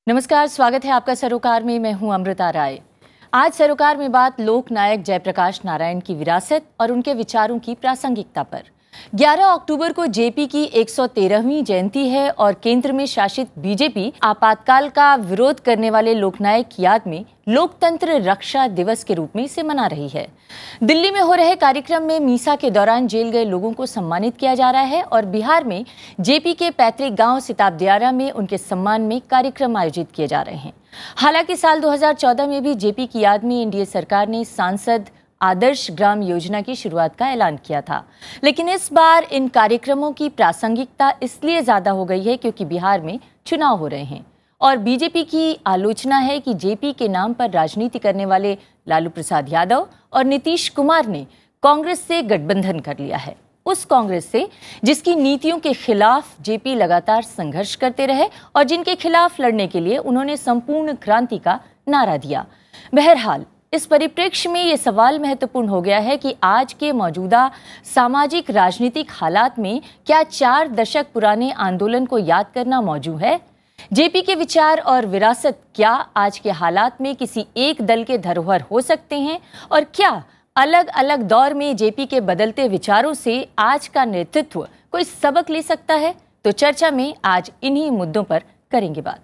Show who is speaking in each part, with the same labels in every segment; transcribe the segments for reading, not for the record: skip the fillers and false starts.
Speaker 1: नमस्कार, स्वागत है आपका सरोकार में। मैं हूं अमृता राय। आज सरोकार में बात लोक नायक जयप्रकाश नारायण की विरासत और उनके विचारों की प्रासंगिकता पर। 11 अक्टूबर को जेपी की 113वीं जयंती है और केंद्र में शासित बीजेपी आपातकाल का विरोध करने वाले लोकनायक की याद में लोकतंत्र रक्षा दिवस के रूप में इसे मना रही है। दिल्ली में हो रहे कार्यक्रम में मीसा के दौरान जेल गए लोगों को सम्मानित किया जा रहा है और बिहार में जेपी के पैतृक गांव सिताबदियारा में उनके सम्मान में कार्यक्रम आयोजित किए जा रहे हैं। हालांकि साल 2014 में भी जेपी की याद में एनडीए सरकार ने सांसद आदर्श ग्राम योजना की शुरुआत का ऐलान किया था, लेकिन इस बार इन कार्यक्रमों की प्रासंगिकता इसलिए ज्यादा हो गई है क्योंकि बिहार में चुनाव हो रहे हैं और बीजेपी की आलोचना है कि जेपी के नाम पर राजनीति करने वाले लालू प्रसाद यादव और नीतीश कुमार ने कांग्रेस से गठबंधन कर लिया है, उस कांग्रेस से जिसकी नीतियों के खिलाफ जेपी लगातार संघर्ष करते रहे और जिनके खिलाफ लड़ने के लिए उन्होंने संपूर्ण क्रांति का नारा दिया। बहरहाल, इस परिप्रेक्ष्य में ये सवाल महत्वपूर्ण हो गया है कि आज के मौजूदा सामाजिक राजनीतिक हालात में क्या 4 दशक पुराने आंदोलन को याद करना मौजूद है? जेपी के विचार और विरासत क्या आज के हालात में किसी एक दल के धरोहर हो सकते हैं और क्या अलग अलग दौर में जेपी के बदलते विचारों से आज का नेतृत्व कोई सबक ले सकता है? तो चर्चा में आज इन्हीं मुद्दों पर करेंगे बात।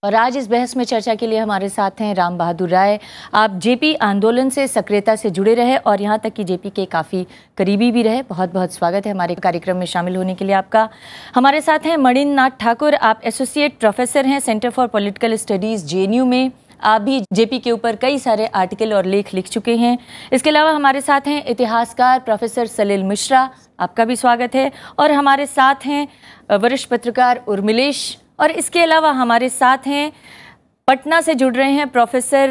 Speaker 1: और आज इस बहस में चर्चा के लिए हमारे साथ हैं राम बहादुर राय। आप जेपी आंदोलन से सक्रियता से जुड़े रहे और यहाँ तक कि जेपी के काफ़ी करीबी भी रहे। बहुत बहुत स्वागत है हमारे कार्यक्रम में शामिल होने के लिए आपका। हमारे साथ हैं मणिन्द्र नाथ ठाकुर, आप एसोसिएट प्रोफेसर हैं centre for political studies JNU में। आप भी जेपी के ऊपर कई सारे आर्टिकल और लेख लिख चुके हैं। इसके अलावा हमारे साथ हैं इतिहासकार प्रोफेसर सलिल मिश्रा, आपका भी स्वागत है। और हमारे साथ हैं वरिष्ठ पत्रकार उर्मिलेश, और इसके अलावा हमारे साथ हैं पटना से जुड़ रहे हैं प्रोफेसर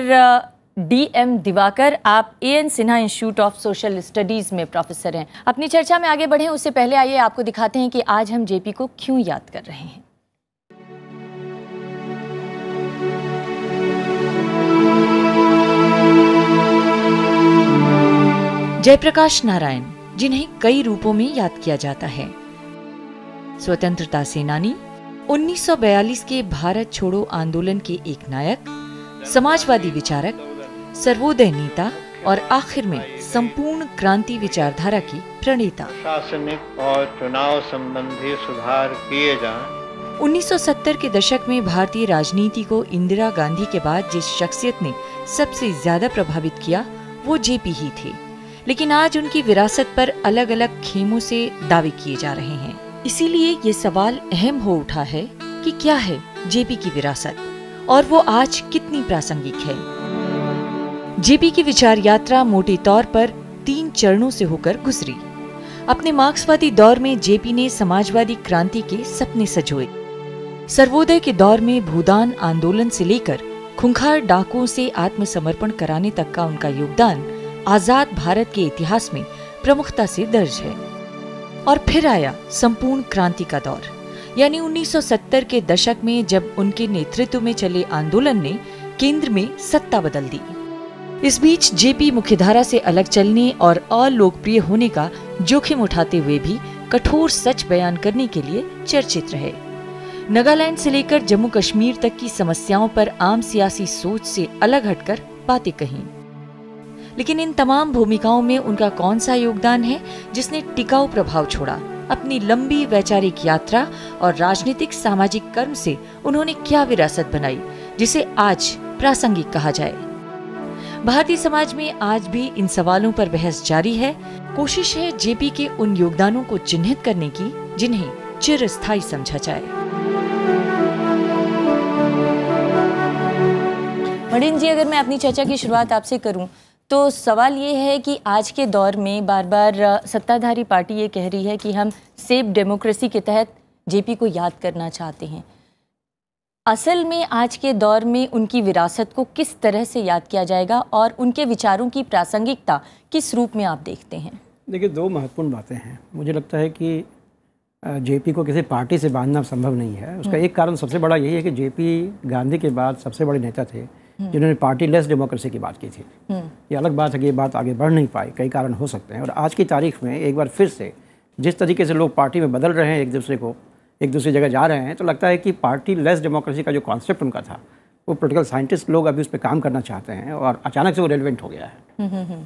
Speaker 1: डीएम दिवाकर, आप AN Sinha institute of social studies में प्रोफेसर हैं। अपनी चर्चा में आगे बढ़ें उससे पहले आइए आपको दिखाते हैं कि आज हम जेपी को क्यों याद कर रहे हैं। जयप्रकाश नारायण, जिन्हें कई रूपों में याद किया जाता है। स्वतंत्रता सेनानी, 1942 के भारत छोड़ो आंदोलन के एक नायक, समाजवादी विचारक, सर्वोदय नेता और आखिर में संपूर्ण क्रांति विचारधारा की प्रणेता।
Speaker 2: प्रशासनिक और चुनाव संबंधी सुधार किए जाएं।
Speaker 1: 1970 के दशक में भारतीय राजनीति को इंदिरा गांधी के बाद जिस शख्सियत ने सबसे ज्यादा प्रभावित किया वो जेपी ही थे, लेकिन आज उनकी विरासत पर अलग अलग खेमों से दावे किए जा रहे हैं। इसीलिए ये सवाल अहम हो उठा है कि क्या है जेपी की विरासत और वो आज कितनी प्रासंगिक है। जेपी की विचार यात्रा मोटे तौर पर 3 चरणों से होकर गुजरी। अपने मार्क्सवादी दौर में जेपी ने समाजवादी क्रांति के सपने सजोए। सर्वोदय के दौर में भूदान आंदोलन से लेकर खूंखार डाकुओं से आत्मसमर्पण कराने तक का उनका योगदान आजाद भारत के इतिहास में प्रमुखता से दर्ज है। और फिर आया संपूर्ण क्रांति का दौर, यानी 1970 के दशक में जब उनके नेतृत्व में चले आंदोलन ने केंद्र में सत्ता बदल दी। इस बीच जेपी मुख्यधारा से अलग चलने और अलोकप्रिय होने का जोखिम उठाते हुए भी कठोर सच बयान करने के लिए चर्चित रहे। नागालैंड से लेकर जम्मू कश्मीर तक की समस्याओं पर आम सियासी सोच से अलग हटकर बातें कहीं। लेकिन इन तमाम भूमिकाओं में उनका कौन सा योगदान है जिसने टिकाऊ प्रभाव छोड़ा? अपनी लंबी वैचारिक यात्रा और राजनीतिक सामाजिक कर्म से उन्होंने क्या विरासत बनाई जिसे आज प्रासंगिक कहा जाए? भारतीय समाज में आज भी इन सवालों पर बहस जारी है। कोशिश है जेपी के उन योगदानों को चिन्हित करने की जिन्हें चिरस्थायी समझा जाए। मणिन्द्र जी, अगर मैं अपनी चर्चा की शुरुआत आपसे करूं तो सवाल ये है कि आज के दौर में बार बार सत्ताधारी पार्टी ये कह रही है कि हम सेफ डेमोक्रेसी के तहत जेपी को याद करना चाहते हैं। असल में आज के दौर में उनकी विरासत को किस तरह से याद किया जाएगा और उनके विचारों की प्रासंगिकता किस रूप में आप देखते हैं?
Speaker 3: देखिए, 2 महत्वपूर्ण बातें हैं। मुझे लगता है कि जेपी को किसी पार्टी से बांधना संभव नहीं है। उसका एक कारण सबसे बड़ा यही है कि जेपी गांधी के बाद सबसे बड़े नेता थे जिन्होंने पार्टी लेस डेमोक्रेसी की बात की थी। ये अलग बात है कि ये बात आगे बढ़ नहीं पाई, कई कारण हो सकते हैं। और आज की तारीख में एक बार फिर से जिस तरीके से लोग पार्टी में बदल रहे हैं, एक दूसरी जगह जा रहे हैं, तो लगता है कि पार्टी लेस डेमोक्रेसी का जो कॉन्सेप्ट उनका था, वो पॉलिटिकल साइंटिस्ट लोग अभी उस पर काम करना चाहते हैं और अचानक से वो रेलिवेंट हो गया है।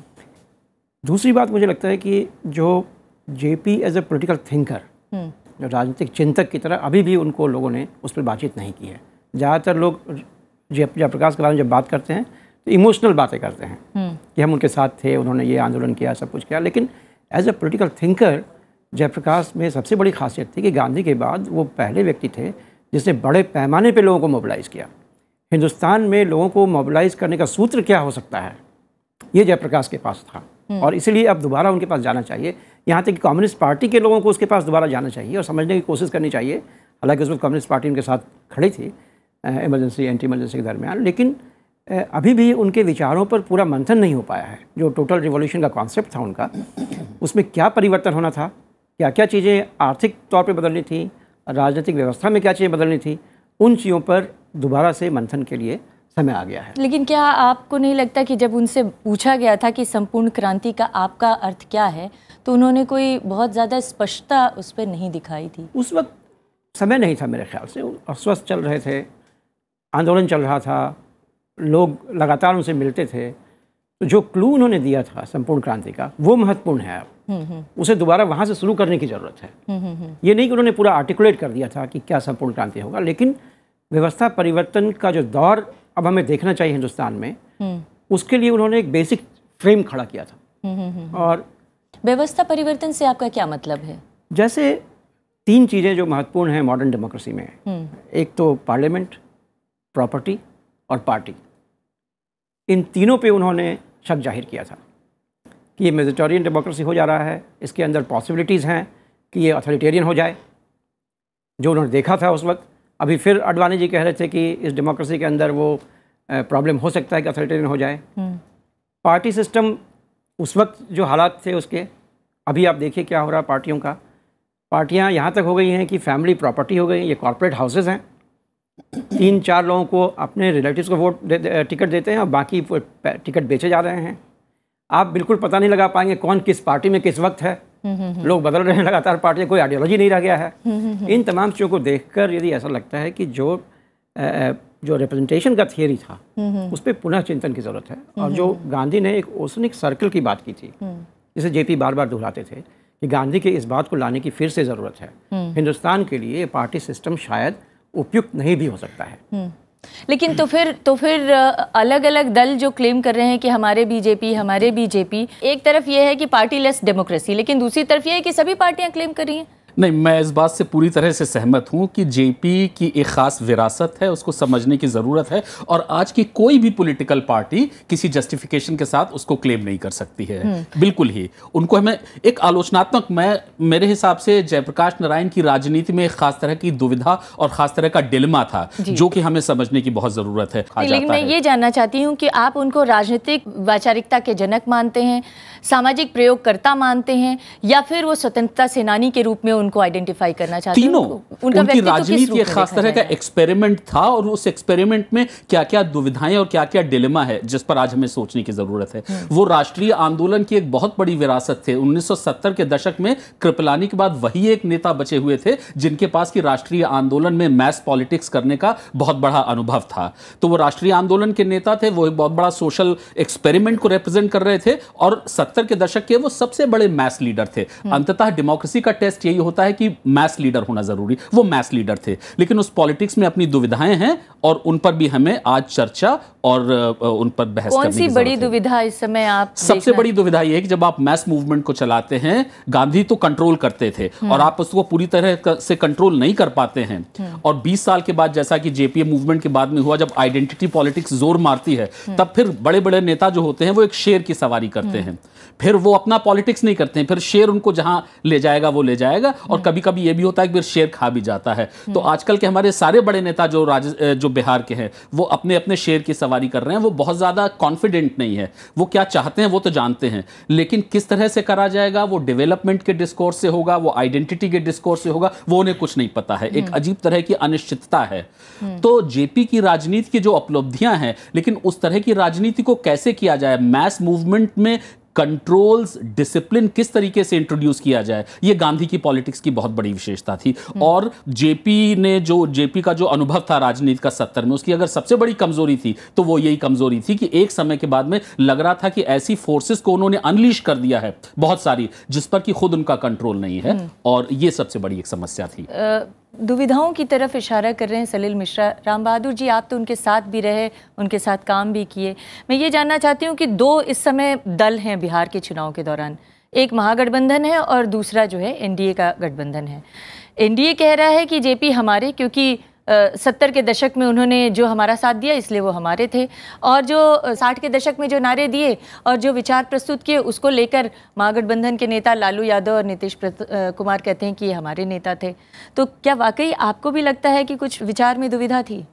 Speaker 3: दूसरी बात मुझे लगता है कि जो JP as a political thinker, जो राजनीतिक चिंतक की तरह, अभी भी उनको लोगों ने उस पर बातचीत नहीं की है। ज़्यादातर लोग जयप्रकाश के बारे में जब बात करते हैं तो इमोशनल बातें करते हैं कि हम उनके साथ थे, उन्होंने ये आंदोलन किया, सब कुछ किया। लेकिन as a political thinker Jayaprakash में सबसे बड़ी खासियत थी कि गांधी के बाद वो पहले व्यक्ति थे जिसने बड़े पैमाने पे लोगों को मोबिलाइज़ किया। हिंदुस्तान में लोगों को मोबिलाइज़ करने का सूत्र क्या हो सकता है, ये जयप्रकाश के पास था और इसीलिए अब दोबारा उनके पास जाना चाहिए। यहाँ तक कि कम्युनिस्ट पार्टी के लोगों को उसके पास दोबारा जाना चाहिए और समझने की कोशिश करनी चाहिए। हालांकि उस वक्त कम्युनिस्ट पार्टी उनके साथ खड़ी थी इमरजेंसी एंटी इमरजेंसी के दरमियान, लेकिन अभी भी उनके विचारों पर पूरा मंथन नहीं हो पाया है। जो टोटल रिवॉल्यूशन का कॉन्सेप्ट था उनका, उसमें क्या परिवर्तन होना था, क्या क्या चीज़ें आर्थिक तौर पे बदलनी थी, राजनीतिक व्यवस्था में क्या चीज़ें बदलनी थी, उन चीज़ों पर दोबारा से मंथन के लिए समय आ गया है।
Speaker 1: लेकिन क्या आपको नहीं लगता कि जब उनसे पूछा गया था कि संपूर्ण क्रांति का आपका अर्थ क्या है, तो उन्होंने कोई बहुत ज़्यादा स्पष्टता उस पर नहीं दिखाई थी?
Speaker 3: उस वक्त समय नहीं था मेरे ख्याल से, अस्वस्थ चल रहे थे, आंदोलन चल रहा था, लोग लगातार उनसे मिलते थे। तो जो क्लू उन्होंने दिया था संपूर्ण क्रांति का, वो महत्वपूर्ण है। अब उसे दोबारा वहाँ से शुरू करने की ज़रूरत है। ये नहीं कि उन्होंने पूरा आर्टिकुलेट कर दिया था कि क्या संपूर्ण क्रांति होगा, लेकिन व्यवस्था परिवर्तन का जो दौर अब हमें देखना चाहिए हिंदुस्तान में, उसके लिए उन्होंने एक बेसिक फ्रेम खड़ा किया था। और
Speaker 1: व्यवस्था परिवर्तन से आपका क्या मतलब है?
Speaker 3: जैसे 3 चीज़ें जो महत्वपूर्ण हैं मॉडर्न डेमोक्रेसी में, एक तो पार्लियामेंट, प्रॉपर्टी और पार्टी। इन तीनों पे उन्होंने शक जाहिर किया था कि ये मेजोरिटेरियन डेमोक्रेसी हो जा रहा है, इसके अंदर पॉसिबिलिटीज़ हैं कि ये अथॉरिटेरियन हो जाए, जो उन्होंने देखा था उस वक्त। अभी फिर अडवाणी जी कह रहे थे कि इस डेमोक्रेसी के अंदर वो प्रॉब्लम हो सकता है कि अथॉरिटेरियन हो जाए। पार्टी सिस्टम उस वक्त जो हालात थे उसके, अभी आप देखिए क्या हो रहा है पार्टियों का। पार्टियां यहाँ तक हो गई हैं कि फैमिली प्रॉपर्टी हो गई, ये कॉर्पोरेट हाउसेज हैं। 3-4 लोगों को अपने रिलेटिव्स को टिकट देते हैं और बाकी टिकट बेचे जा रहे हैं। आप बिल्कुल पता नहीं लगा पाएंगे कौन किस पार्टी में किस वक्त है। लोग बदल रहे हैं लगातार, पार्टी कोई आइडियोलॉजी नहीं रह गया है। इन तमाम चीज़ों को देखकर यदि ऐसा लगता है कि जो रिप्रेजेंटेशन का थियरी था उस पर पुनः चिंतन की ज़रूरत है। और जो गांधी ने एक ओसनिक सर्कल की बात की थी, जिसे जेपी बार बार दोहराते थे कि गांधी के इस बात को लाने की फिर से ज़रूरत है। हिंदुस्तान के लिए पार्टी सिस्टम शायद उपयुक्त नहीं भी हो सकता है।
Speaker 1: लेकिन तो फिर अलग अलग दल जो क्लेम कर रहे हैं कि हमारे बीजेपी, एक तरफ ये है कि पार्टी लेस डेमोक्रेसी, लेकिन दूसरी तरफ ये है कि सभी पार्टियां क्लेम कर रही हैं।
Speaker 4: नहीं, मैं इस बात से पूरी तरह से सहमत हूं कि जेपी की एक खास विरासत है, उसको समझने की ज़रूरत है। और आज की कोई भी पॉलिटिकल पार्टी किसी जस्टिफिकेशन के साथ उसको क्लेम नहीं कर सकती है। बिल्कुल ही उनको हमें एक आलोचनात्मक, मेरे हिसाब से जयप्रकाश नारायण की राजनीति में एक खास तरह की दुविधा और खास तरह का डिलेमा था, जो कि हमें समझने की बहुत ज़रूरत है।
Speaker 1: लेकिन मैं ये जानना चाहती हूँ कि आप उनको राजनीतिक वैचारिकता के जनक मानते हैं, सामाजिक प्रयोगकर्ता मानते हैं, या फिर वो स्वतंत्रता सेनानी के रूप में उनको आइडेंटिफाई करना चाहते हैं?
Speaker 4: तीनों। उनकी राजनीति एक खास तरह का एक्सपेरिमेंट था और उस एक्सपेरिमेंट में क्या क्या दुविधाएं और क्या क्या डिलेमा है जिस पर आज हमें सोचने की जरूरत है। वो राष्ट्रीय आंदोलन की एक बहुत बड़ी विरासत थे। 1970 के दशक में कृपलानी के बाद वही एक नेता बचे हुए थे जिनके पास की राष्ट्रीय आंदोलन में मैस पॉलिटिक्स करने का बहुत बड़ा अनुभव था। तो वो राष्ट्रीय आंदोलन के नेता थे, वो एक बहुत बड़ा सोशल एक्सपेरिमेंट को रिप्रेजेंट कर रहे थे और 70 के दशक के वो सबसे बड़े मैस लीडर थे। अंततः डेमोक्रेसी का टेस्ट यही होता है कि मैस लीडर होना जरूरी, वो मैस लीडर थे। लेकिन उस पॉलिटिक्स में अपनी दुविधाएं हैं और उन पर भी हमें आज चर्चा और उन पर बहस करने की
Speaker 1: कौन सी बड़ी दुविधा इस समय आप?
Speaker 4: सबसे बड़ी दुविधा यह है कि जब आप मैस मूवमेंट को चलाते हैं, गांधी तो कंट्रोल करते थे और आप उसको पूरी तरह से कंट्रोल नहीं कर पाते हैं। और 20 साल के बाद, जैसा कि जेपीए मूवमेंट के बाद में हुआ, जब आइडेंटिटी पॉलिटिक्स जोर मारती है, तब फिर बड़े बड़े नेता जो होते हैं वो एक शेर की सवारी करते हैं। फिर वो अपना पॉलिटिक्स नहीं करते हैं, फिर शेर उनको जहां ले जाएगा वो ले जाएगा। और कभी कभी ये भी होता है कि फिर शेर खा भी जाता है। तो आजकल के हमारे सारे बड़े नेता जो बिहार के हैं वो अपने अपने शेर की सवारी कर रहे हैं। वो बहुत ज्यादा कॉन्फिडेंट नहीं है, वो क्या चाहते हैं वो तो जानते हैं, लेकिन किस तरह से करा जाएगा, वो डेवलपमेंट के डिस्कोर्स से होगा, वो आइडेंटिटी के डिस्कोर्स से होगा, वो उन्हें कुछ नहीं पता है। एक अजीब तरह की अनिश्चितता है। तो जेपी की राजनीति की जो उपलब्धियां हैं, लेकिन उस तरह की राजनीति को कैसे किया जाए, मैस मूवमेंट में कंट्रोल्स, डिसिप्लिन किस तरीके से इंट्रोड्यूस किया जाए, ये गांधी की पॉलिटिक्स की बहुत बड़ी विशेषता थी। और जेपी का जो अनुभव था राजनीति का 70 में, उसकी अगर सबसे बड़ी कमजोरी थी तो वो यही कमजोरी थी कि एक समय के बाद में लग रहा था कि ऐसी फोर्सेस को उन्होंने अनलीश कर दिया है बहुत सारी, जिस पर कि खुद उनका कंट्रोल नहीं है, और ये सबसे बड़ी एक समस्या थी।
Speaker 1: दुविधाओं की तरफ इशारा कर रहे हैं सलील मिश्रा। राम बहादुर जी, आप तो उनके साथ भी रहे, उनके साथ काम भी किए। मैं ये जानना चाहती हूँ कि दो इस समय दल हैं बिहार के चुनाव के दौरान, एक महागठबंधन है और दूसरा जो है एनडीए का गठबंधन है। एनडीए कह रहा है कि जेपी हमारे, क्योंकि 70 के दशक में उन्होंने जो हमारा साथ दिया इसलिए वो हमारे थे, और जो 60 के दशक में जो नारे दिए और जो विचार प्रस्तुत किए उसको लेकर महागठबंधन के नेता लालू यादव और नीतीश कुमार कहते हैं कि ये हमारे नेता थे। तो क्या वाकई आपको भी लगता है कि कुछ विचार में दुविधा थी,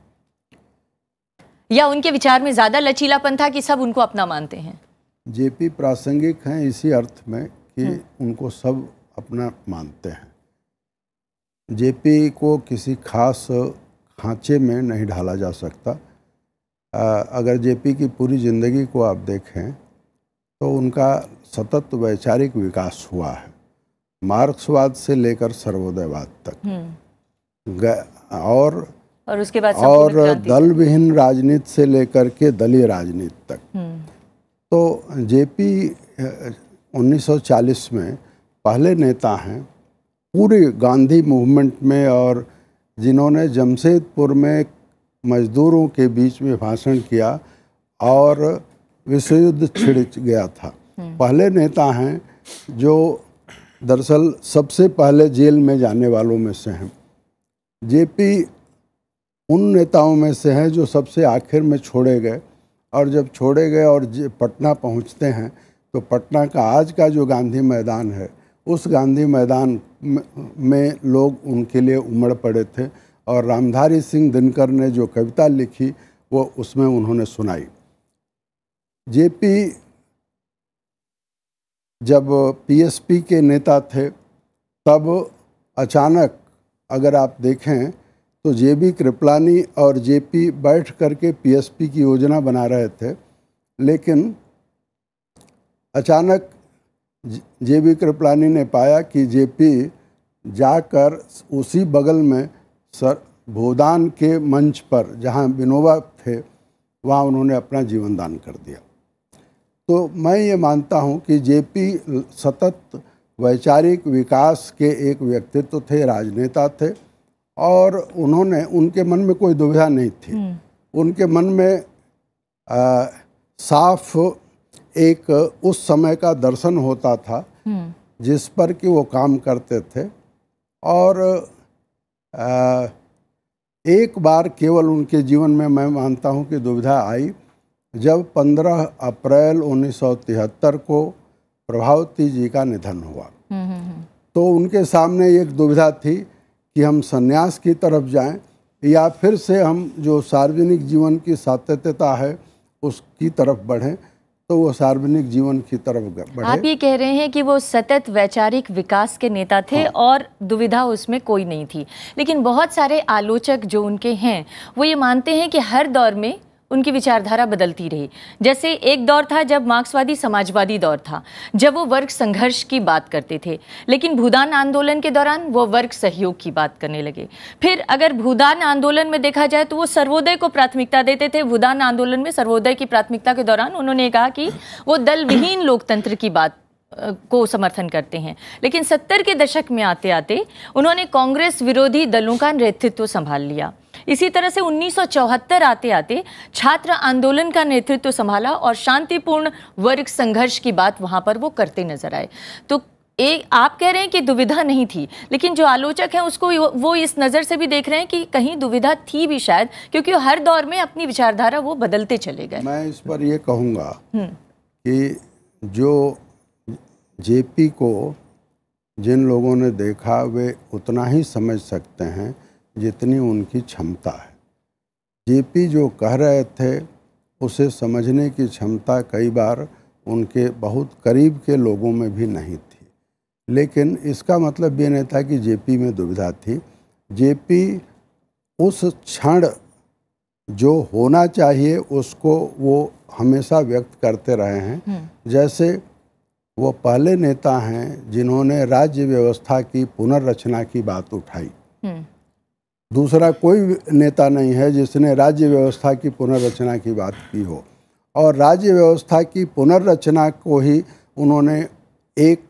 Speaker 1: या उनके विचार में ज़्यादा लचीलापन था कि सब उनको अपना मानते हैं?
Speaker 5: जेपी प्रासंगिक हैं इसी अर्थ में कि उनको सब अपना मानते हैं। जेपी को किसी खास खांचे में नहीं ढाला जा सकता। अगर जेपी की पूरी ज़िंदगी को आप देखें तो उनका सतत वैचारिक विकास हुआ है, मार्क्सवाद से लेकर सर्वोदयवाद तक, और
Speaker 1: उसके बाद
Speaker 5: दल विहीन राजनीति से लेकर के दलीय राजनीति तक। तो जेपी 1940 में पहले नेता हैं पूरी गांधी मूवमेंट में, और जिन्होंने जमशेदपुर में मजदूरों के बीच में भाषण किया और विश्व युद्ध छिड़ गया था। पहले नेता हैं जो दरअसल सबसे पहले जेल में जाने वालों में से हैं। जेपी उन नेताओं में से हैं जो सबसे आखिर में छोड़े गए, और जब छोड़े गए और पटना पहुंचते हैं तो पटना का आज का जो गांधी मैदान है, उस गांधी मैदान में लोग उनके लिए उमड़ पड़े थे, और रामधारी सिंह दिनकर ने जो कविता लिखी वो उसमें उन्होंने सुनाई। जेपी जब पीएसपी के नेता थे तब अचानक अगर आप देखें तो जेबी कृपलानी और जेपी बैठ करके पीएसपी की योजना बना रहे थे, लेकिन अचानक जेबी कृपलानी ने पाया कि जेपी जाकर उसी बगल में भूदान के मंच पर जहां विनोबा थे वहां उन्होंने अपना जीवन दान कर दिया। तो मैं ये मानता हूं कि जेपी सतत वैचारिक विकास के एक व्यक्तित्व थे, राजनेता थे, और उन्होंने, उनके मन में कोई दुविधा नहीं थी। उनके मन में साफ एक उस समय का दर्शन होता था जिस पर कि वो काम करते थे। और एक बार केवल उनके जीवन में मैं मानता हूं कि दुविधा आई जब 15 अप्रैल 1973 को प्रभावती जी का निधन हुआ। तो उनके सामने एक दुविधा थी कि हम संन्यास की तरफ जाएं या फिर से हम जो सार्वजनिक जीवन की सातत्यता है उसकी तरफ बढ़ें। तो वो सार्वजनिक जीवन की तरफ बढ़े।
Speaker 1: आप ये कह रहे हैं कि वो सतत वैचारिक विकास के नेता थे, हाँ। और दुविधा उसमें कोई नहीं थी। लेकिन बहुत सारे आलोचक जो उनके हैं वो ये मानते हैं कि हर दौर में उनकी विचारधारा बदलती रही। जैसे एक दौर था जब मार्क्सवादी समाजवादी दौर था, जब वो वर्ग संघर्ष की बात करते थे, लेकिन भूदान आंदोलन के दौरान वो वर्ग सहयोग की बात करने लगे। फिर अगर भूदान आंदोलन में देखा जाए तो वो सर्वोदय को प्राथमिकता देते थे। भूदान आंदोलन में सर्वोदय की प्राथमिकता के दौरान उन्होंने कहा कि वो दल विहीन लोकतंत्र की बात को समर्थन करते हैं। लेकिन 70 के दशक में आते आते उन्होंने कांग्रेस विरोधी दलों का नेतृत्व संभाल लिया। इसी तरह से 1974 आते आते छात्र आंदोलन का नेतृत्व संभाला और शांतिपूर्ण वर्ग संघर्ष की बात वहां पर वो करते नजर आए। तो आप कह रहे हैं कि दुविधा नहीं थी, लेकिन जो आलोचक हैं उसको वो इस नज़र से भी देख रहे हैं कि कहीं दुविधा थी भी शायद, क्योंकि हर दौर में अपनी विचारधारा वो बदलते चले गए।
Speaker 5: मैं इस पर ये कहूँगा कि जो जेपी को जिन लोगों ने देखा वे उतना ही समझ सकते हैं जितनी उनकी क्षमता है। जेपी जो कह रहे थे उसे समझने की क्षमता कई बार उनके बहुत करीब के लोगों में भी नहीं थी, लेकिन इसका मतलब ये नहीं था कि जेपी में दुविधा थी। जेपी उस क्षण जो होना चाहिए उसको वो हमेशा व्यक्त करते रहे हैं। जैसे वो पहले नेता हैं जिन्होंने राज्य व्यवस्था की पुनर्रचना की बात उठाई। दूसरा कोई नेता नहीं है जिसने राज्य व्यवस्था की पुनर्रचना की बात की हो, और राज्य व्यवस्था की पुनर्रचना को ही उन्होंने एक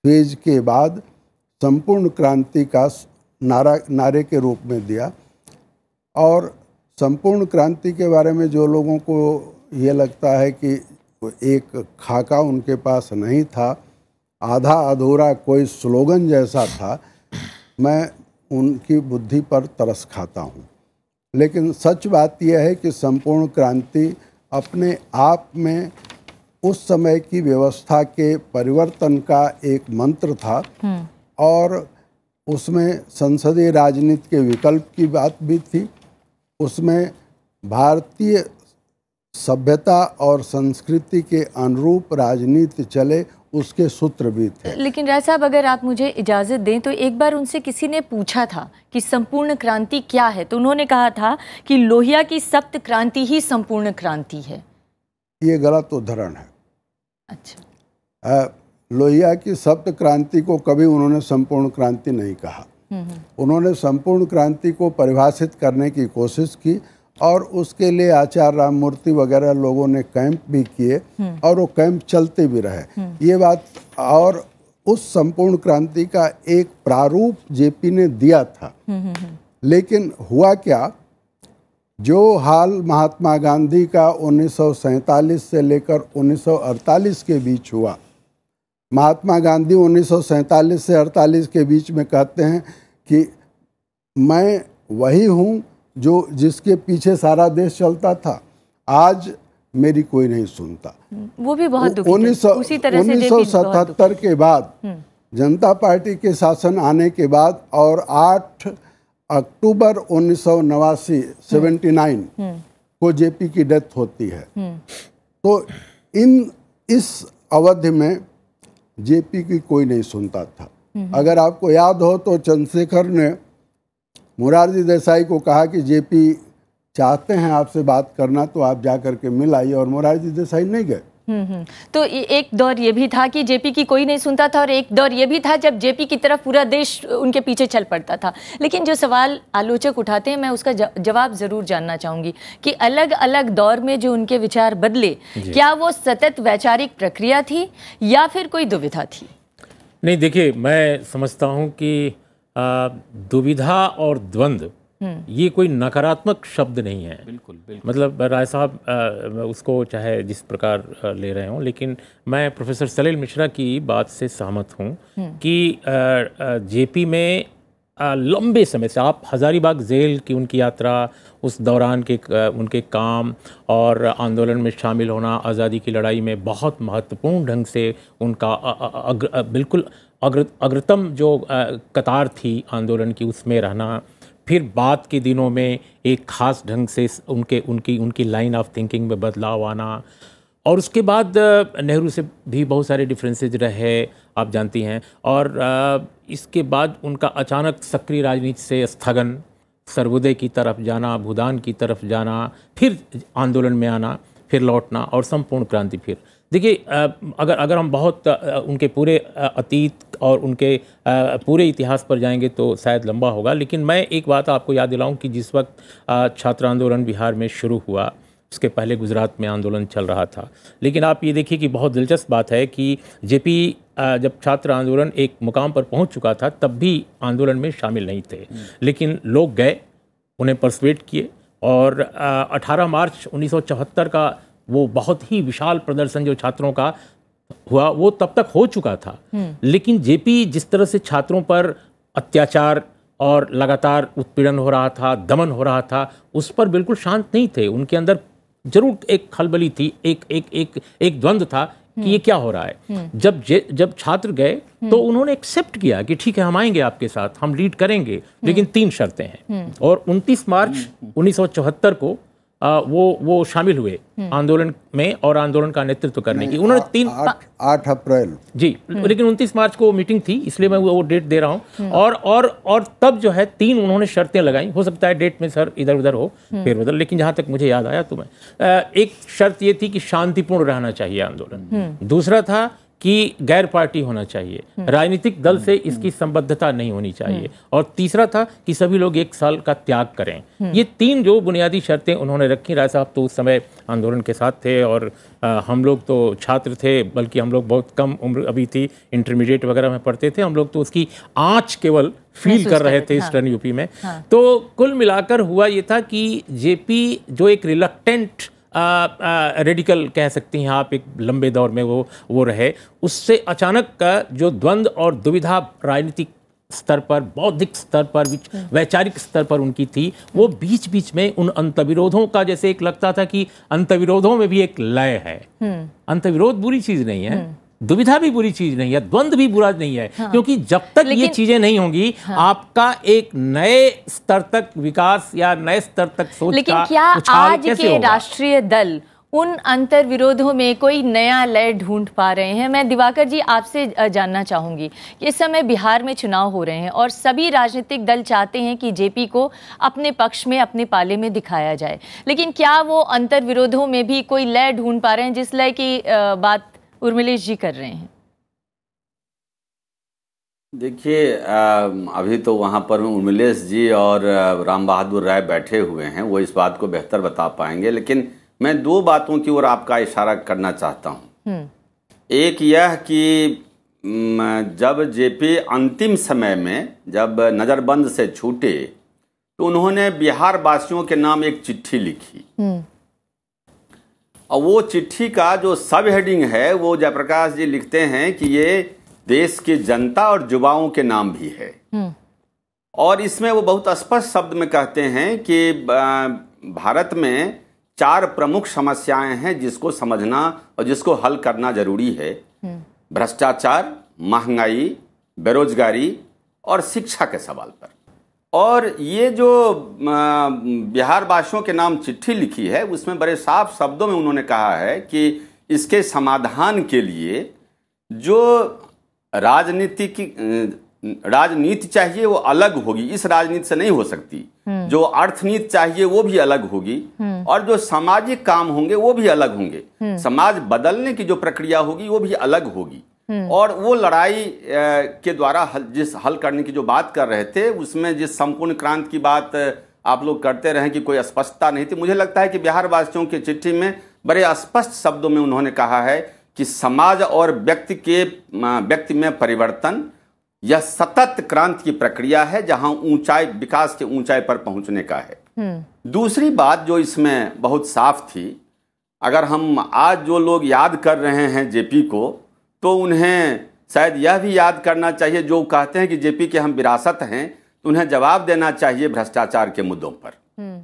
Speaker 5: फेज के बाद संपूर्ण क्रांति का नारे के रूप में दिया। और संपूर्ण क्रांति के बारे में जो लोगों को ये लगता है कि एक खाका उनके पास नहीं था, आधा अधूरा कोई स्लोगन जैसा था, मैं उनकी बुद्धि पर तरस खाता हूँ। लेकिन सच बात यह है कि संपूर्ण क्रांति अपने आप में उस समय की व्यवस्था के परिवर्तन का एक मंत्र था, और उसमें संसदीय राजनीति के विकल्प की बात भी थी, उसमें भारतीय सभ्यता और संस्कृति के अनुरूप राजनीति चले उसके सूत्र भी थे।
Speaker 1: लेकिन राय साहब, अगर आप मुझे इजाज़त दें तो एक बार उनसे किसी ने पूछा था कि संपूर्ण क्रांति क्या है, तो उन्होंने कहा था कि लोहिया की सप्त क्रांति ही संपूर्ण क्रांति है।
Speaker 5: ये गलत उदाहरण है।
Speaker 1: अच्छा,
Speaker 5: लोहिया की सप्त क्रांति को कभी उन्होंने संपूर्ण क्रांति नहीं कहा। उन्होंने संपूर्ण क्रांति को परिभाषित करने की कोशिश की, और उसके लिए आचार्य राममूर्ति वगैरह लोगों ने कैंप भी किए, और वो कैंप चलते भी रहे। ये बात, और उस संपूर्ण क्रांति का एक प्रारूप जेपी ने दिया था। लेकिन हुआ क्या, जो हाल महात्मा गांधी का 1947 से लेकर 1948 के बीच हुआ, महात्मा गांधी 1947 से 48 के बीच में कहते हैं कि मैं वही हूँ जो जिसके पीछे सारा देश चलता था, आज मेरी कोई नहीं सुनता।
Speaker 1: वो भी बहुत दुखी थे। उसी तरह से
Speaker 5: 1977 के बाद जनता पार्टी के शासन आने के बाद और 8 अक्टूबर 1989 79 को जेपी की डेथ होती है। तो इस अवधि में जेपी की कोई नहीं सुनता था। अगर आपको याद हो तो चंद्रशेखर ने मोरारजी देसाई को कहा कि जेपी चाहते हैं आपसे बात करना, तो आप जा करके मिल आइए, और मोरारजी देसाई नहीं गए।
Speaker 1: तो एक दौर ये भी था कि जेपी की कोई नहीं सुनता था, और एक दौर ये भी था जब जेपी की तरफ पूरा देश उनके पीछे चल पड़ता था। लेकिन जो सवाल आलोचक उठाते हैं, मैं उसका जवाब ज़रूर जानना चाहूँगी कि अलग अलग दौर में जो उनके विचार बदले, क्या वो सतत वैचारिक प्रक्रिया थी या फिर कोई दुविधा थी?
Speaker 6: नहीं, देखिए, मैं समझता हूँ कि दुविधा और द्वंद्व ये कोई नकारात्मक शब्द नहीं है।
Speaker 4: बिल्कुल, बिल्कुल।
Speaker 6: मतलब राय साहब उसको चाहे जिस प्रकार ले रहे हों, लेकिन मैं प्रोफेसर सलील मिश्रा की बात से सहमत हूँ कि जेपी में लंबे समय से, आप हज़ारीबाग जेल की उनकी यात्रा, उस दौरान के उनके काम और आंदोलन में शामिल होना, आज़ादी की लड़ाई में बहुत महत्वपूर्ण ढंग से उनका बिल्कुल अग्रतम जो कतार थी आंदोलन की, उसमें रहना, फिर बाद के दिनों में एक ख़ास ढंग से उनकी लाइन ऑफ थिंकिंग में बदलाव आना, और उसके बाद नेहरू से भी बहुत सारे डिफरेंसेज रहे, आप जानती हैं। और इसके बाद उनका अचानक सक्रिय राजनीति से स्थगन, सर्वोदय की तरफ जाना, भूदान की तरफ जाना, फिर आंदोलन में आना, फिर लौटना, और संपूर्ण क्रांति फिर। देखिए, अगर हम बहुत उनके पूरे अतीत और उनके पूरे इतिहास पर जाएंगे तो शायद लंबा होगा, लेकिन मैं एक बात आपको याद दिलाऊं कि जिस वक्त छात्र आंदोलन बिहार में शुरू हुआ, उसके पहले गुजरात में आंदोलन चल रहा था। लेकिन आप ये देखिए कि बहुत दिलचस्प बात है कि जेपी जब छात्र आंदोलन एक मुकाम पर पहुंच चुका था, तब भी आंदोलन में शामिल नहीं थे, लेकिन लोग गए, उन्हें परसुएट किए, और 18 मार्च 1974 का वो बहुत ही विशाल प्रदर्शन जो छात्रों का हुआ, वो तब तक हो चुका था। लेकिन जेपी जिस तरह से छात्रों पर अत्याचार और लगातार उत्पीड़न हो रहा था, दमन हो रहा था, उस पर बिल्कुल शांत नहीं थे। उनके अंदर जरूर एक खलबली थी, एक द्वंद्व था कि ये क्या हो रहा है। जब छात्र गए तो उन्होंने एक्सेप्ट किया कि ठीक है हम आएंगे आपके साथ, हम लीड करेंगे, लेकिन 3 शर्तें हैं। और 29 मार्च 1974 को वो शामिल हुए आंदोलन में और आंदोलन का नेतृत्व करने की। उन्होंने
Speaker 5: 8 अप्रैल
Speaker 6: जी, लेकिन 29 मार्च को मीटिंग थी, इसलिए मैं वो डेट दे रहा हूँ। और तब जो है 3 उन्होंने शर्तें लगाई। हो सकता है डेट में सर इधर उधर हो फेरबदल, लेकिन जहां तक मुझे याद आया तो मैं एक शर्त ये थी कि शांतिपूर्ण रहना चाहिए आंदोलन। दूसरा था कि गैर पार्टी होना चाहिए, राजनीतिक दल से इसकी संबद्धता नहीं होनी चाहिए, और तीसरा था कि सभी लोग 1 साल का त्याग करें। ये 3 जो बुनियादी शर्तें उन्होंने रखी। राय साहब तो उस समय आंदोलन के साथ थे और हम लोग तो छात्र थे, बल्कि हम लोग बहुत कम उम्र अभी थी, इंटरमीडिएट वगैरह में पढ़ते थे। हम लोग तो उसकी आँच केवल फील कर रहे थे ईस्टर्न यूपी में। तो कुल मिलाकर हुआ ये था कि जेपी जो एक रिलक्टेंट रेडिकल कह सकती हैं आप, एक लंबे दौर में वो रहे, उससे अचानक का जो द्वंद्व और दुविधा राजनीतिक स्तर पर, बौद्धिक स्तर पर, वैचारिक स्तर पर उनकी थी, वो बीच बीच में उन अंतविरोधों का जैसे एक लगता था कि अंतविरोधों में भी एक लय है। अंतविरोध बुरी चीज नहीं है, दुविधा भी बुरी चीज नहीं है, द्वंद्व भी बुरा नहीं है। क्योंकि जब तक ये चीजें नहीं होंगी, आपका एक नए स्तर तक विकास या नए स्तर तक सोच
Speaker 1: लेकिन
Speaker 6: का
Speaker 1: क्या
Speaker 6: उछाल
Speaker 1: आज
Speaker 6: कैसे
Speaker 1: के
Speaker 6: होगा?
Speaker 1: राष्ट्रीय दल उन अंतर विरोधों में कोई नया लय ढूंढ पा रहे हैं? मैं दिवाकर जी आपसे जानना चाहूंगी कि इस समय बिहार में चुनाव हो रहे हैं और सभी राजनीतिक दल चाहते हैं कि जेपी को अपने पक्ष में, अपने पाले में दिखाया जाए, लेकिन क्या वो अंतर विरोधों में भी कोई लय ढूंढ पा रहे हैं, जिस लय की बात उर्मिलेश जी कर रहे हैं?
Speaker 7: देखिए, अभी तो वहाँ पर उर्मिलेश जी और राम बहादुर राय बैठे हुए हैं, वो इस बात को बेहतर बता पाएंगे, लेकिन मैं 2 बातों की ओर आपका इशारा करना चाहता हूँ। एक यह कि जब जेपी अंतिम समय में जब नज़रबंद से छूटे तो उन्होंने बिहार वासियों के नाम एक चिट्ठी लिखी, और वो चिट्ठी का जो सब हेडिंग है वो जयप्रकाश जी लिखते हैं कि ये देश की जनता और युवाओं के नाम भी है। और इसमें वो बहुत स्पष्ट शब्द में कहते हैं कि भारत में 4 प्रमुख समस्याएं हैं जिसको समझना और जिसको हल करना जरूरी है। भ्रष्टाचार, महंगाई, बेरोजगारी और शिक्षा के सवाल पर। और ये जो बिहार वासियों के नाम चिट्ठी लिखी है, उसमें बड़े साफ शब्दों में उन्होंने कहा है कि इसके समाधान के लिए जो राजनीति चाहिए वो अलग होगी, इस राजनीति से नहीं हो सकती। जो अर्थनीति चाहिए वो भी अलग होगी, और जो सामाजिक काम होंगे वो भी अलग होंगे। समाज बदलने की जो प्रक्रिया होगी वो भी अलग होगी। और वो लड़ाई के द्वारा जिस हल करने की जो बात कर रहे थे, उसमें जिस संपूर्ण क्रांति की बात आप लोग करते रहे कि कोई स्पष्टता नहीं थी, मुझे लगता है कि बिहार वासियों की चिट्ठी में बड़े स्पष्ट शब्दों में उन्होंने कहा है कि समाज और व्यक्ति में परिवर्तन यह सतत क्रांति की प्रक्रिया है, जहां ऊंचाई, विकास के ऊंचाई पर पहुंचने का है। दूसरी बात जो इसमें बहुत साफ थी, अगर हम आज जो लोग याद कर रहे हैं जेपी को, तो उन्हें शायद यह भी याद करना चाहिए, जो कहते हैं कि जेपी के हम विरासत हैं, तो उन्हें जवाब देना चाहिए भ्रष्टाचार के मुद्दों पर,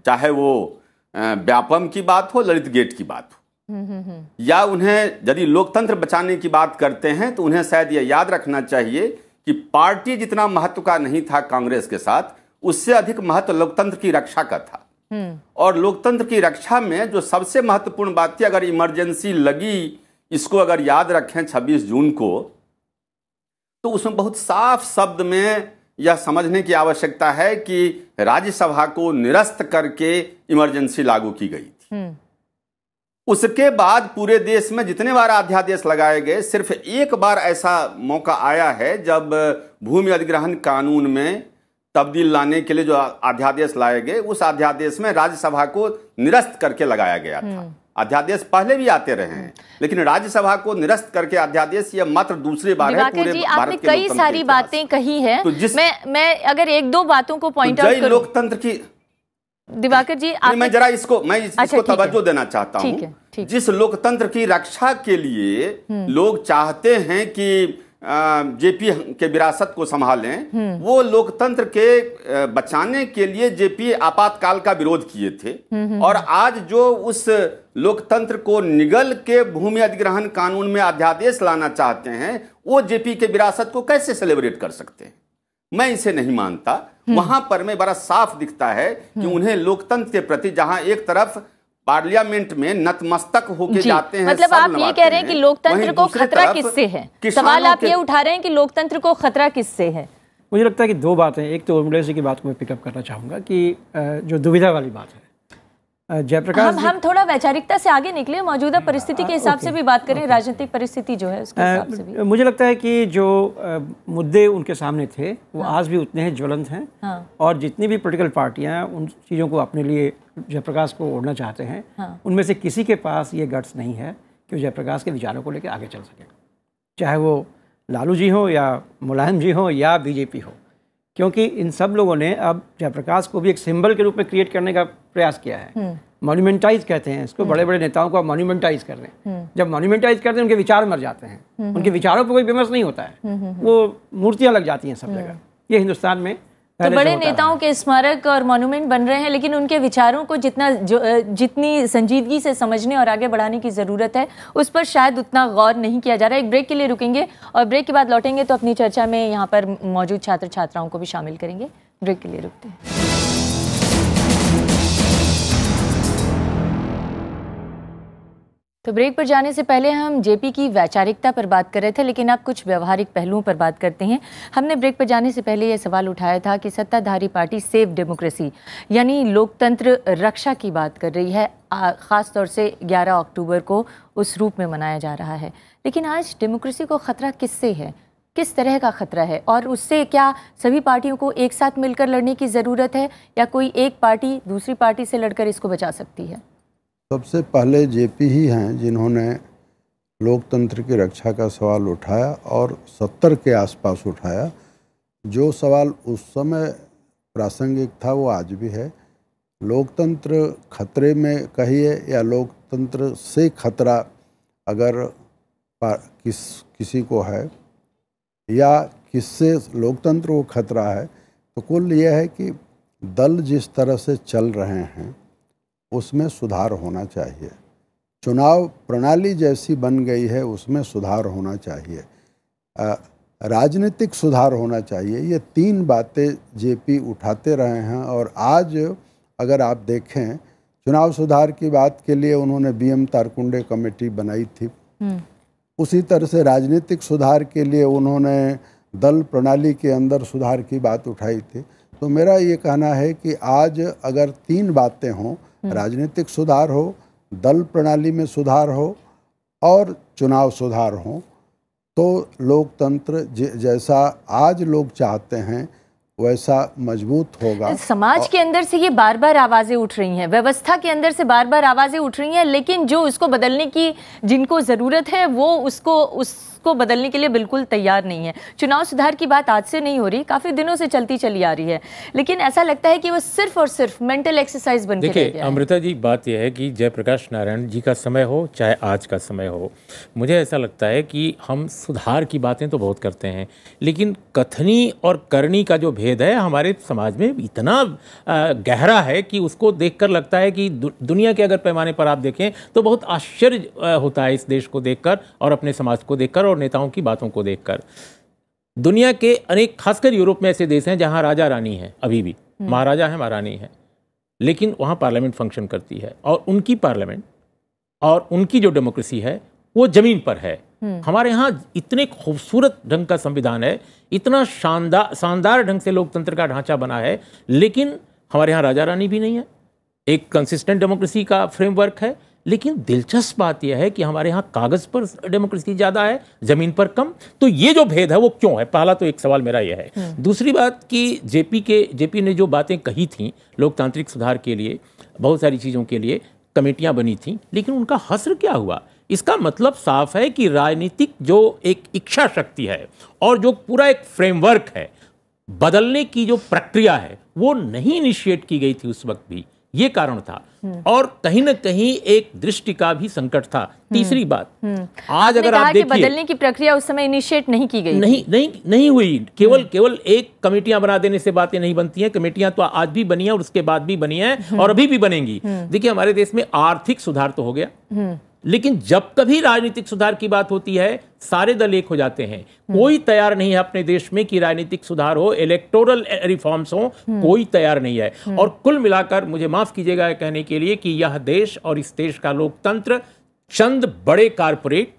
Speaker 7: चाहे वो व्यापम की बात हो, ललित गेट की बात हो, या उन्हें यदि लोकतंत्र बचाने की बात करते हैं तो उन्हें शायद यह याद रखना चाहिए कि पार्टी जितना महत्व का नहीं था कांग्रेस के साथ, उससे अधिक महत्व लोकतंत्र की रक्षा का था। और लोकतंत्र की रक्षा में जो सबसे महत्वपूर्ण बात थी, अगर इमरजेंसी लगी, इसको अगर याद रखें 26 जून को, तो उसमें बहुत साफ शब्द में यह समझने की आवश्यकता है कि राज्यसभा को निरस्त करके इमरजेंसी लागू की गई थी। उसके बाद पूरे देश में जितने बार अध्यादेश लगाए गए, सिर्फ एक बार ऐसा मौका आया है जब भूमि अधिग्रहण कानून में तब्दील लाने के लिए जो अध्यादेश लाए गए, उस अध्यादेश में राज्यसभा को निरस्त करके लगाया गया था। अध्यादेश पहले भी आते रहे हैं, लेकिन राज्यसभा को निरस्त करके अध्यादेश यह मात्र दूसरी बार है पूरे भारत
Speaker 1: आपने कई सारी बातें कही हैं। तो मैं अगर 1-2 बातों को पॉइंट आउट करूं,
Speaker 6: लोकतंत्र की
Speaker 1: दिवाकर जी
Speaker 6: मैं जरा इसको तवज्जो देना चाहता हूं। जिस लोकतंत्र की रक्षा के लिए लोग चाहते हैं कि
Speaker 7: जेपी के विरासत को संभालें, वो लोकतंत्र के बचाने के लिए जेपी आपातकाल का विरोध किए थे। और आज जो उस लोकतंत्र को निगल के भूमि अधिग्रहण कानून में अध्यादेश लाना चाहते हैं, वो जेपी के विरासत को कैसे सेलिब्रेट कर सकते हैं? मैं इसे नहीं मानता। वहां पर में बड़ा साफ दिखता है कि उन्हें लोकतंत्र के प्रति, जहां एक तरफ पार्लियामेंट में नतमस्तक होके जाते हैं,
Speaker 8: मतलब आप ये कह रहे हैं कि लोकतंत्र को खतरा किससे है? सवाल आप ये उठा रहे हैं कि लोकतंत्र को खतरा किससे है?
Speaker 3: मुझे लगता है कि दो बातें। एक तो उर्मिला जी की बात को मैं पिकअप करना चाहूँगा कि जो दुविधा वाली बात है, जयप्रकाश
Speaker 8: हम थोड़ा वैचारिकता से आगे निकले, मौजूदा परिस्थिति के हिसाब से भी बात करें, राजनीतिक परिस्थिति जो है उसके हिसाब से भी।
Speaker 3: मुझे लगता है कि जो मुद्दे उनके सामने थे वो आज भी उतने हैं ज्वलंत हैं। और जितनी भी पॉलिटिकल पार्टियां उन चीज़ों को अपने लिए जयप्रकाश को ओढ़ना चाहते हैं, उनमें से किसी के पास ये गट्स नहीं है कि वो जयप्रकाश के विचारों को लेकर आगे चल सके, चाहे वो लालू जी हो या मुलायम जी हो या बीजेपी हो। क्योंकि इन सब लोगों ने अब जयप्रकाश को भी एक सिंबल के रूप में क्रिएट करने का प्रयास किया है। मॉन्यूमेंटाइज कहते हैं इसको, बड़े बड़े नेताओं को मॉन्यूमेंटाइज कर दें। जब मॉन्यूमेंटाइज करते हैं उनके विचार मर जाते हैं, उनके विचारों पर कोई विमर्श नहीं होता है, वो मूर्तियां लग जाती हैं सब जगह। ये हिंदुस्तान में
Speaker 8: तो बड़े नेताओं के स्मारक और मॉन्यूमेंट बन रहे हैं, लेकिन उनके विचारों को जितनी संजीदगी से समझने और आगे बढ़ाने की ज़रूरत है, उस पर शायद उतना गौर नहीं किया जा रहा है। एक ब्रेक के लिए रुकेंगे और ब्रेक के बाद लौटेंगे तो अपनी चर्चा में यहाँ पर मौजूद छात्र छात्राओं को भी शामिल करेंगे। ब्रेक के लिए रुकते हैं। तो ब्रेक पर जाने से पहले हम जेपी की वैचारिकता पर बात कर रहे थे, लेकिन अब कुछ व्यवहारिक पहलुओं पर बात करते हैं। हमने ब्रेक पर जाने से पहले यह सवाल उठाया था कि सत्ताधारी पार्टी सेव डेमोक्रेसी यानी लोकतंत्र रक्षा की बात कर रही है, ख़ास तौर से 11 अक्टूबर को उस रूप में मनाया जा रहा है। लेकिन आज डेमोक्रेसी को ख़तरा किससे है, किस तरह का ख़तरा है, और उससे क्या सभी पार्टियों को एक साथ मिलकर लड़ने की ज़रूरत है या कोई एक पार्टी दूसरी पार्टी से लड़कर इसको बचा सकती है?
Speaker 5: सबसे पहले जेपी ही हैं जिन्होंने लोकतंत्र की रक्षा का सवाल उठाया और 70 के आसपास उठाया। जो सवाल उस समय प्रासंगिक था वो आज भी है। लोकतंत्र खतरे में कहिए या लोकतंत्र से खतरा अगर किसी को है या किससे लोकतंत्र को खतरा है, तो कुल यह है कि दल जिस तरह से चल रहे हैं उसमें सुधार होना चाहिए। चुनाव प्रणाली जैसी बन गई है उसमें सुधार होना चाहिए, राजनीतिक सुधार होना चाहिए। ये तीन बातें जेपी उठाते रहे हैं। और आज अगर आप देखें, चुनाव सुधार की बात के लिए उन्होंने बीएम तारकुंडे कमेटी बनाई थी, उसी तरह से राजनीतिक सुधार के लिए उन्होंने दल प्रणाली के अंदर सुधार की बात उठाई थी। तो मेरा ये कहना है कि आज अगर तीन बातें हों, राजनीतिक सुधार हो, दल प्रणाली में सुधार हो और चुनाव सुधार हो, तो लोकतंत्र जैसा आज लोग चाहते हैं वैसा मजबूत होगा।
Speaker 8: समाज के अंदर से ये बार बार आवाज़ें उठ रही हैं, व्यवस्था के अंदर से बार बार आवाज़ें उठ रही हैं, लेकिन जो उसको बदलने की जिनको ज़रूरत है वो उसको बदलने के लिए बिल्कुल तैयार नहीं है। चुनाव सुधार की बात आज से नहीं हो रही, काफ़ी दिनों से चलती चली आ रही है, लेकिन ऐसा लगता है कि वो सिर्फ और सिर्फ मेंटल एक्सरसाइज बन के रह गया है।
Speaker 6: देखिए अमृता जी, बात यह है कि जयप्रकाश नारायण जी का समय हो चाहे आज का समय हो, मुझे ऐसा लगता है कि हम सुधार की बातें तो बहुत करते हैं, लेकिन कथनी और करनी का जो भेद है हमारे समाज में इतना गहरा है कि उसको देखकर लगता है कि दुनिया के अगर पैमाने पर आप देखें तो बहुत आश्चर्य होता है इस देश को देखकर और अपने समाज को देखकर और नेताओं की बातों को देखकर। दुनिया के अनेक, खासकर यूरोप में ऐसे देश हैं जहां राजा रानी है, अभी भी महाराजा है महारानी है, लेकिन वहां पार्लियामेंट फंक्शन करती है और उनकी पार्लियामेंट और उनकी जो डेमोक्रेसी है वो जमीन पर है। हमारे यहाँ इतने खूबसूरत ढंग का संविधान है, इतना शानदार ढंग से लोकतंत्र का ढांचा बना है, लेकिन हमारे यहाँ राजा रानी भी नहीं है, एक कंसिस्टेंट डेमोक्रेसी का फ्रेमवर्क है। लेकिन दिलचस्प बात यह है कि हमारे यहाँ कागज पर डेमोक्रेसी ज़्यादा है, ज़मीन पर कम। तो ये जो भेद है वो क्यों है? पहला तो एक सवाल मेरा यह है। दूसरी बात कि जेपी ने जो बातें कही थी लोकतांत्रिक सुधार के लिए, बहुत सारी चीज़ों के लिए कमेटियाँ बनी थीं, लेकिन उनका हस्र क्या हुआ? इसका मतलब साफ है कि राजनीतिक जो एक इच्छा शक्ति है और जो पूरा एक फ्रेमवर्क है, बदलने की जो प्रक्रिया है वो नहीं इनिशिएट की गई थी उस वक्त भी। ये कारण था। और कहीं ना कहीं एक दृष्टि का भी संकट था। तीसरी बात, आज अगर आप देखिए,
Speaker 8: बदलने की प्रक्रिया उस समय इनिशिएट नहीं की गई,
Speaker 6: नहीं हुई। केवल एक कमेटियां बना देने से बातें नहीं बनती हैं। कमेटियां तो आज भी बनी हैं और उसके बाद भी बनी हैं और अभी भी बनेंगी। देखिए, हमारे देश में आर्थिक सुधार तो हो गया, लेकिन जब कभी राजनीतिक सुधार की बात होती है सारे दल एक हो जाते हैं। कोई तैयार नहीं है अपने देश में कि राजनीतिक सुधार हो, इलेक्टोरल रिफॉर्म्स हो, कोई तैयार नहीं है। और कुल मिलाकर मुझे माफ कीजिएगा कहने के लिए कि यह देश और इस देश का लोकतंत्र चंद बड़े कारपोरेट,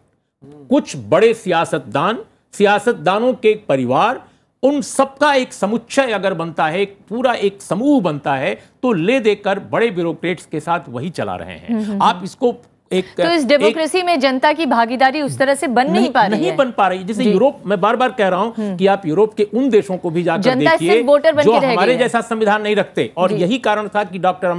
Speaker 6: कुछ बड़े सियासतदानों के परिवार, उन सबका एक समुच्चय अगर बनता है, पूरा एक समूह बनता है, तो ले देकर बड़े ब्यूरोक्रेट्स के साथ वही चला रहे हैं। आप इसको
Speaker 8: तो इस डेमोक्रेसी में जनता की भागीदारी उस तरह से नहीं बन पा रही।
Speaker 6: जैसे यूरोप, मैं बार बार कह रहा हूं कि आप यूरोप के उन देशों को भी जाकर देखिए जो हमारे जैसा संविधान नहीं रखते। और यही कारण था कि डॉक्टर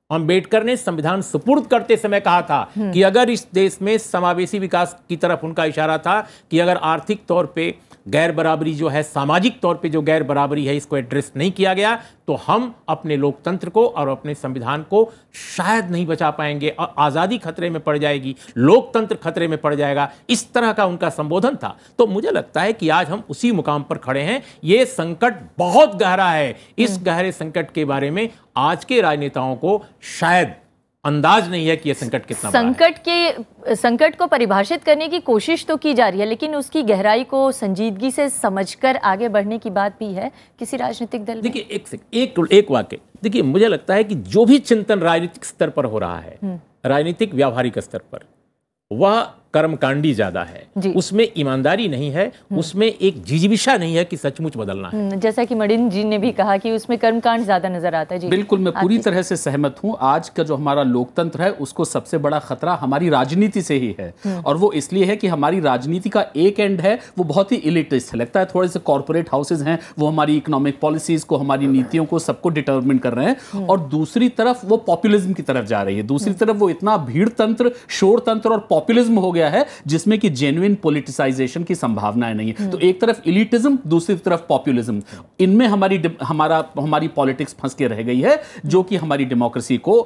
Speaker 6: अंबेडकर ने संविधान सुपुर्द करते समय कहा था कि अगर इस देश में समावेशी विकास की तरफ उनका इशारा था कि अगर आर्थिक तौर पे गैर बराबरी जो है, सामाजिक तौर पे जो गैर बराबरी है, इसको एड्रेस नहीं किया गया तो हम अपने लोकतंत्र को और अपने संविधान को शायद नहीं बचा पाएंगे और आज़ादी खतरे में पड़ जाएगी, लोकतंत्र खतरे में पड़ जाएगा। इस तरह का उनका संबोधन था। तो मुझे लगता है कि आज हम उसी मुकाम पर खड़े हैं। ये संकट बहुत गहरा है। इस गहरे संकट के बारे में आज के राजनेताओं को शायद अंदाज नहीं है कि यह संकट कितना बड़ा है।
Speaker 8: संकट को परिभाषित करने की कोशिश तो की जा रही है, लेकिन उसकी गहराई को संजीदगी से समझकर आगे बढ़ने की बात भी है किसी राजनीतिक दल में।
Speaker 6: देखिए, एक वाक्य देखिए, मुझे लगता है कि जो भी चिंतन राजनीतिक स्तर पर हो रहा है, राजनीतिक व्यावहारिक स्तर पर, वह कर्मकांडी ज्यादा है, उसमें ईमानदारी नहीं है, उसमें एक जिजीविषा नहीं है कि सचमुच बदलना है।
Speaker 8: जैसा कि मडिन जी ने भी कहा कि उसमें कर्मकांड ज्यादा नजर आता है। जी
Speaker 4: बिल्कुल, मैं पूरी तरह से सहमत हूं। आज का जो हमारा लोकतंत्र है उसको सबसे बड़ा खतरा हमारी राजनीति से ही है, और वो इसलिए है कि हमारी राजनीति का एक एंड है वो बहुत ही इलिटिस्ट है, लगता है थोड़े से कॉर्पोरेट हाउसेज हैं, वो हमारी इकोनॉमिक पॉलिसीज को, हमारी नीतियों को, सबको डिटरमिन कर रहे हैं, और दूसरी तरफ वो पॉपुलिज्म की तरफ जा रही है। दूसरी तरफ वो इतना भीड़ तंत्र, शोर तंत्र और पॉपुलिज्म हो गया है जिसमें कि जेन्युइन पॉलिटिसाइजेशन की संभावनाएं नहीं है। तो एक तरफ इलिटिज्म, दूसरी तरफ पॉपुलिज्म, इनमें हमारी पॉलिटिक्स फंस के रह गई है, जो कि हमारी डेमोक्रेसी को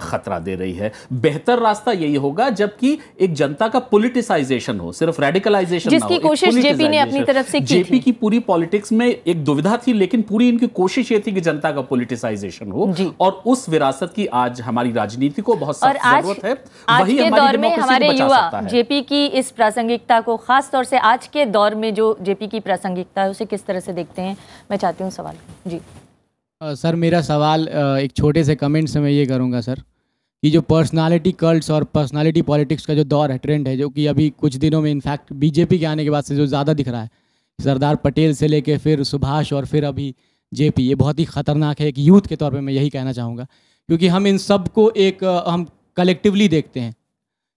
Speaker 4: खतरा दे रही है। बेहतर रास्ता यही होगा जबकि एक जनता का पॉलिटिसाइजेशन हो, सिर्फ रेडिकलाइजेशन ना हो।
Speaker 8: जिसकी कोशिश जेपी ने अपनी तरफ से की थी।
Speaker 4: जेपी की पूरी पॉलिटिक्स में एक दुविधा थी, लेकिन पूरी इनकी कोशिश ये थी कि जनता का पॉलिटिसाइजेशन हो, और उस विरासत की आज हमारी राजनीति को बहुत सख्त जरूरत है।
Speaker 8: वही हमारी डेमोक्रेसी को बचा सकता है। जेपी की इस प्रासंगिकता को, खास तौर से आज के दौर में जो जेपी की प्रासंगिकता है, उसे किस तरह से देखते हैं? मैं चाहती हूँ सवाल। जी
Speaker 9: सर, मेरा सवाल एक छोटे से कमेंट से मैं ये करूँगा सर, कि जो पर्सनालिटी कल्ट्स और पर्सनालिटी पॉलिटिक्स का जो दौर है, ट्रेंड है, जो कि अभी कुछ दिनों में इनफैक्ट बीजेपी के आने के बाद से जो ज़्यादा दिख रहा है, सरदार पटेल से लेके फिर सुभाष और फिर अभी जेपी, ये बहुत ही ख़तरनाक है। एक यूथ के तौर पे मैं यही कहना चाहूँगा, क्योंकि हम इन सब को एक हम कलेक्टिवली देखते हैं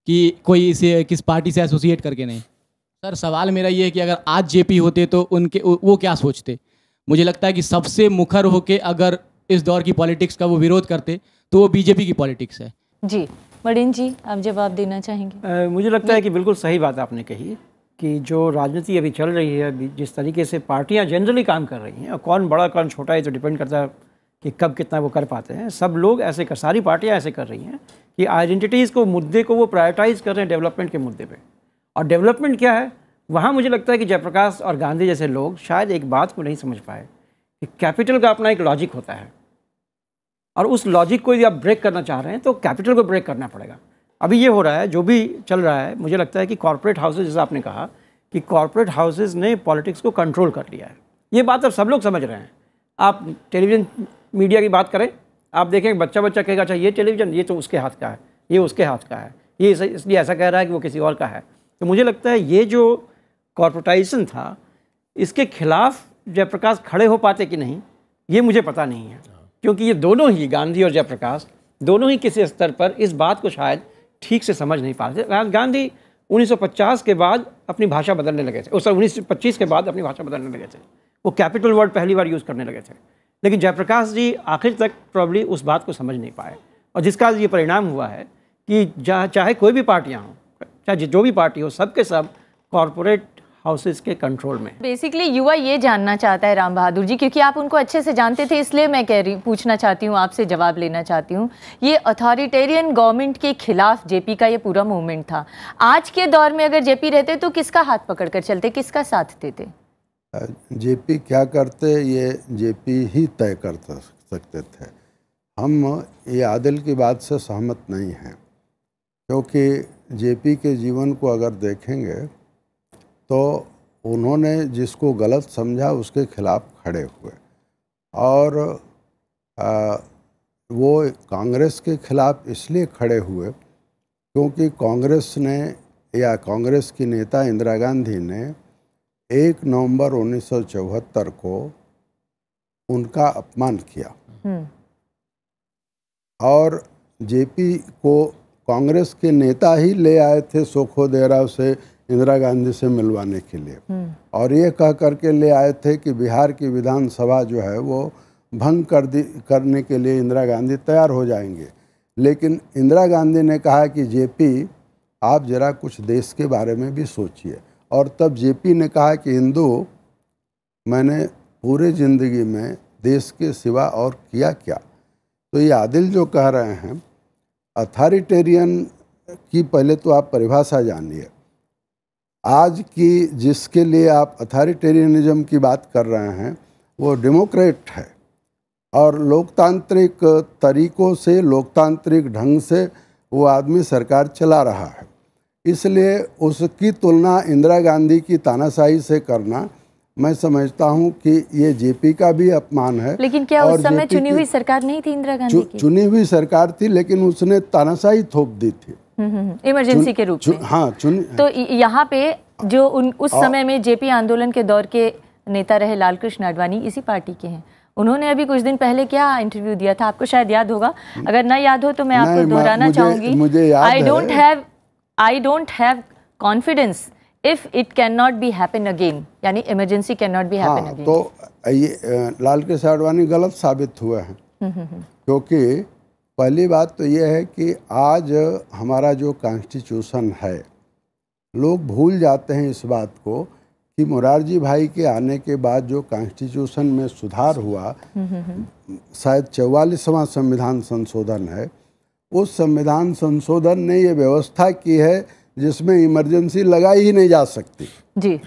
Speaker 9: कि कोई इसे किस पार्टी से एसोसिएट करके नहीं। सर, सवाल मेरा ये है कि अगर आज जेपी होते तो उनके वो क्या सोचते? मुझे लगता है कि सबसे मुखर होके अगर इस दौर की पॉलिटिक्स का वो विरोध करते तो वो बीजेपी की पॉलिटिक्स है।
Speaker 8: जी मडिन जी, आप जवाब देना चाहेंगे?
Speaker 3: मुझे लगता है कि बिल्कुल सही बात आपने कही कि जो राजनीति अभी चल रही है, जिस तरीके से पार्टियां जनरली काम कर रही हैं, और कौन बड़ा कौन छोटा है तो डिपेंड करता है कि कब कितना वो कर पाते हैं। सब लोग ऐसे कर, सारी पार्टियाँ ऐसे कर रही हैं कि आइडेंटिटीज़ को, मुद्दे को वो प्रायोरिटाइज कर रहे हैं डेवलपमेंट के मुद्दे पर। और डेवलपमेंट क्या है, वहाँ मुझे लगता है कि जयप्रकाश और गांधी जैसे लोग शायद एक बात को नहीं समझ पाए कि कैपिटल का अपना एक लॉजिक होता है, और उस लॉजिक को यदि आप ब्रेक करना चाह रहे हैं तो कैपिटल को ब्रेक करना पड़ेगा। अभी ये हो रहा है, जो भी चल रहा है, मुझे लगता है कि कॉर्पोरेट हाउसेज, जैसा आपने कहा कि कॉर्पोरेट हाउसेज ने पॉलिटिक्स को कंट्रोल कर लिया है। ये बात अब सब लोग समझ रहे हैं। आप टेलीविज़न मीडिया की बात करें, आप देखें बच्चा कहेगा अच्छा ये टेलीविज़न, ये तो उसके हाथ का है, ये उसके हाथ का है, ये इसलिए ऐसा कह रहा है कि वो किसी और का है। तो मुझे लगता है ये जो कॉर्पोरेटाइजेशन था, इसके खिलाफ जयप्रकाश खड़े हो पाते कि नहीं, ये मुझे पता नहीं है, क्योंकि ये दोनों ही, गांधी और जयप्रकाश, दोनों ही किसी स्तर पर इस बात को शायद ठीक से समझ नहीं पा रहे थे। गांधी 1950 के बाद अपनी भाषा बदलने लगे थे, उस 1925 के बाद अपनी भाषा बदलने लगे थे, वो कैपिटल वर्ड पहली बार यूज़ करने लगे थे। लेकिन जयप्रकाश जी आखिर तक प्रॉब्ली उस बात को समझ नहीं पाए, और जिसका ये परिणाम हुआ है कि चाहे कोई भी पार्टियाँ हों, चाहे जो भी पार्टी हो, सब के सब कॉरपोरेट हाउसेस के कंट्रोल में।
Speaker 8: बेसिकली युवा ये जानना चाहता है राम बहादुर जी, क्योंकि आप उनको अच्छे से जानते थे, इसलिए मैं पूछना चाहती हूँ, आपसे जवाब लेना चाहती हूँ। ये अथॉरिटेरियन गवर्नमेंट के खिलाफ जेपी का ये पूरा मूवमेंट था। आज के दौर में अगर जेपी रहते तो किसका हाथ पकड़ कर चलते, किसका साथ देते?
Speaker 5: जेपी क्या करते ये जेपी ही तय कर सकते थे। हम ये आदिल की बात से सहमत नहीं हैं, क्योंकि जेपी के जीवन को अगर देखेंगे तो उन्होंने जिसको गलत समझा उसके खिलाफ खड़े हुए, और वो कांग्रेस के खिलाफ इसलिए खड़े हुए क्योंकि कांग्रेस ने या कांग्रेस की नेता इंदिरा गांधी ने 1 नवंबर 1974 को उनका अपमान किया, और जेपी को कांग्रेस के नेता ही ले आए थे सोखोदेरा से इंदिरा गांधी से मिलवाने के लिए, और ये कह करके ले आए थे कि बिहार की विधानसभा जो है वो भंग करने के लिए इंदिरा गांधी तैयार हो जाएंगे। लेकिन इंदिरा गांधी ने कहा कि जेपी आप जरा कुछ देश के बारे में भी सोचिए, और तब जेपी ने कहा कि हिंदू मैंने पूरे ज़िंदगी में देश के सिवा और किया क्या। तो ये आदिल जो कह रहे हैं अथॉरिटेरियन की पहले तो आप परिभाषा जानिए। आज की जिसके लिए आप अथॉरिटेरियनिज्म की बात कर रहे हैं वो डेमोक्रेट है, और लोकतांत्रिक तरीक़ों से लोकतांत्रिक ढंग से वो आदमी सरकार चला रहा है, इसलिए उसकी तुलना इंदिरा गांधी की तानाशाही से करना मैं समझता हूं कि ये जेपी का भी अपमान है।
Speaker 8: लेकिन क्या उस समय चुनी हुई सरकार नहीं थी इंदिरा गांधी की?
Speaker 5: चुनी हुई सरकार थी, लेकिन उसने तानाशाही थोप दी थी
Speaker 8: इमरजेंसी के रूप में।
Speaker 5: हाँ,
Speaker 8: तो यहाँ पे जो उस समय में जेपी आंदोलन के दौर के नेता रहे लालकृष्ण आडवाणी इसी पार्टी के हैं। उन्होंने अभी कुछ दिन पहले क्या इंटरव्यू दिया था, आपको शायद याद होगा, अगर ना याद हो तो मैं आपको दोहराना चाहूंगी।
Speaker 5: मुझे याद है,
Speaker 8: I don't have confidence if it cannot be happen again, यानी emergency cannot be happen again।
Speaker 5: तो ये लालकृष्ण आडवाणी गलत साबित हुए हैं, क्योंकि पहली बात तो ये है कि आज हमारा जो कॉन्स्टिट्यूशन है, लोग भूल जाते हैं इस बात को कि मोरारजी भाई के आने के बाद जो कॉन्स्टिट्यूशन में सुधार हुआ, शायद 44वां संविधान संशोधन है, उस संविधान संशोधन ने ये व्यवस्था की है जिसमें इमरजेंसी लगाई ही नहीं जा सकती
Speaker 8: जी,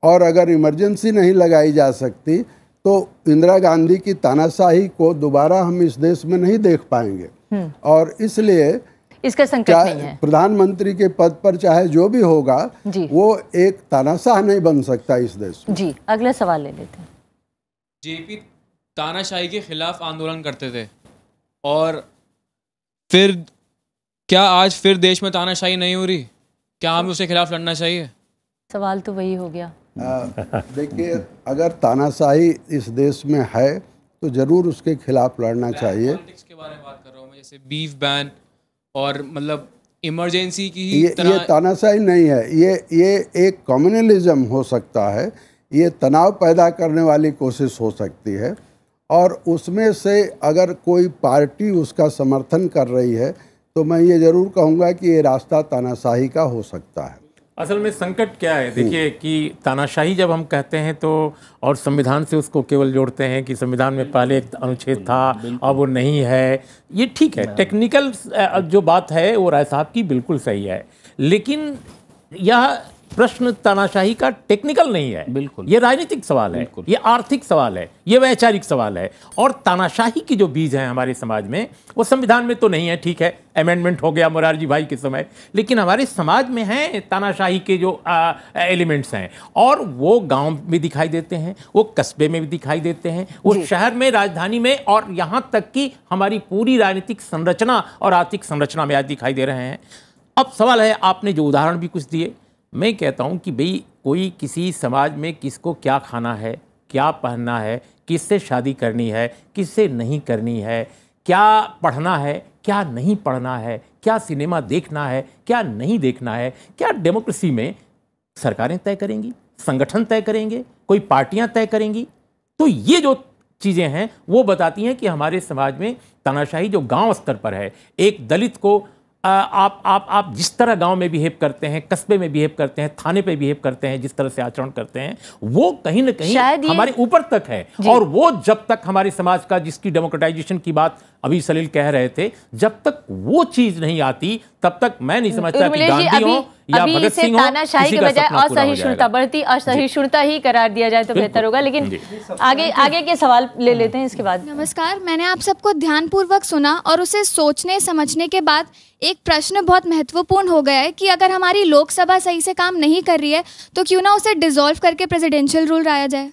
Speaker 5: और अगर इमरजेंसी नहीं लगाई जा सकती तो इंदिरा गांधी की तानाशाही को दोबारा हम इस देश में नहीं देख पाएंगे। और इसलिए
Speaker 8: इसका संकट नहीं है।
Speaker 5: प्रधानमंत्री के पद पर चाहे जो भी होगा वो एक तानाशाह नहीं बन सकता इस देश में।
Speaker 8: जी, अगला सवाल ले लेते हैं।
Speaker 10: जेपी तानाशाही के खिलाफ आंदोलन करते थे, और फिर क्या आज फिर देश में तानाशाही नहीं हो रही? क्या हमें उसके खिलाफ लड़ना चाहिए?
Speaker 8: सवाल तो वही हो गया।
Speaker 5: देखिए, अगर तानाशाही इस देश में है तो जरूर उसके खिलाफ लड़ना चाहिए।
Speaker 10: पॉलिटिक्स के बारे में बात कर रहा हूँ मैं, जैसे बीफ बैन और मतलब इमरजेंसी की ही
Speaker 5: ये तानाशाही नहीं है, ये एक कम्युनलिज्म हो सकता है, ये तनाव पैदा करने वाली कोशिश हो सकती है, और उसमें से अगर कोई पार्टी उसका समर्थन कर रही है तो मैं ये ज़रूर कहूँगा कि ये रास्ता तानाशाही का हो सकता है।
Speaker 6: असल में संकट क्या है, देखिए कि तानाशाही जब हम कहते हैं तो और संविधान से उसको केवल जोड़ते हैं कि संविधान में पहले एक अनुच्छेद था अब वो नहीं है, ये ठीक है, टेक्निकल जो बात है वो राय साहब की बिल्कुल सही है, लेकिन यह प्रश्न तानाशाही का टेक्निकल नहीं है,
Speaker 4: बिल्कुल
Speaker 6: ये राजनीतिक सवाल है, ये आर्थिक सवाल है, ये वैचारिक सवाल है। और तानाशाही की जो बीज हैं हमारे समाज में वो संविधान में तो नहीं है, ठीक है, अमेंडमेंट हो गया मोरारजी भाई के समय, लेकिन हमारे समाज में हैं तानाशाही के जो एलिमेंट्स हैं, और वो गांव में दिखाई देते हैं, वो कस्बे में भी दिखाई देते हैं, वो शहर में, राजधानी में, और यहाँ तक कि हमारी पूरी राजनीतिक संरचना और आर्थिक संरचना में आज दिखाई दे रहे हैं। अब सवाल है, आपने जो उदाहरण भी कुछ दिए, मैं कहता हूं कि भाई कोई किसी समाज में किसको क्या खाना है, क्या पहनना है, किससे शादी करनी है, किससे नहीं करनी है, क्या पढ़ना है, क्या नहीं पढ़ना है, क्या सिनेमा देखना है, क्या नहीं देखना है, क्या डेमोक्रेसी में सरकारें तय करेंगी, संगठन तय करेंगे, कोई पार्टियां तय करेंगी? तो ये जो चीज़ें हैं वो बताती हैं कि हमारे समाज में तानाशाही जो गांव स्तर पर है, एक दलित को आप जिस तरह गांव में बिहेव करते हैं, कस्बे में बिहेव करते हैं, थाने पे बिहेव करते हैं, जिस तरह से आचरण करते हैं, वो कहीं ना कहीं हमारे ऊपर तक है। और वो जब तक हमारे समाज का, जिसकी डेमोक्रेटाइजेशन की बात अभी सलील कह रहे थे, जब तक वो चीज नहीं आती तब तक मैं नहीं समझता कि गांधी हो या भगत सिंह हो,
Speaker 8: तानाशाही के बजाय असहिष्णुता, बढ़ती असहिष्णुता ही करार दिया जाए तो बेहतर होगा। लेकिन आगे के सवाल ले लेते हैं इसके बाद।
Speaker 11: नमस्कार, मैंने आप सबको ध्यानपूर्वक सुना और उसे सोचने समझने के बाद एक प्रश्न बहुत महत्वपूर्ण हो गया है कि अगर हमारी लोकसभा सही से काम नहीं कर रही है तो क्यों ना उसे डिसॉल्व करके प्रेसिडेंशियल रूल लाया जाए।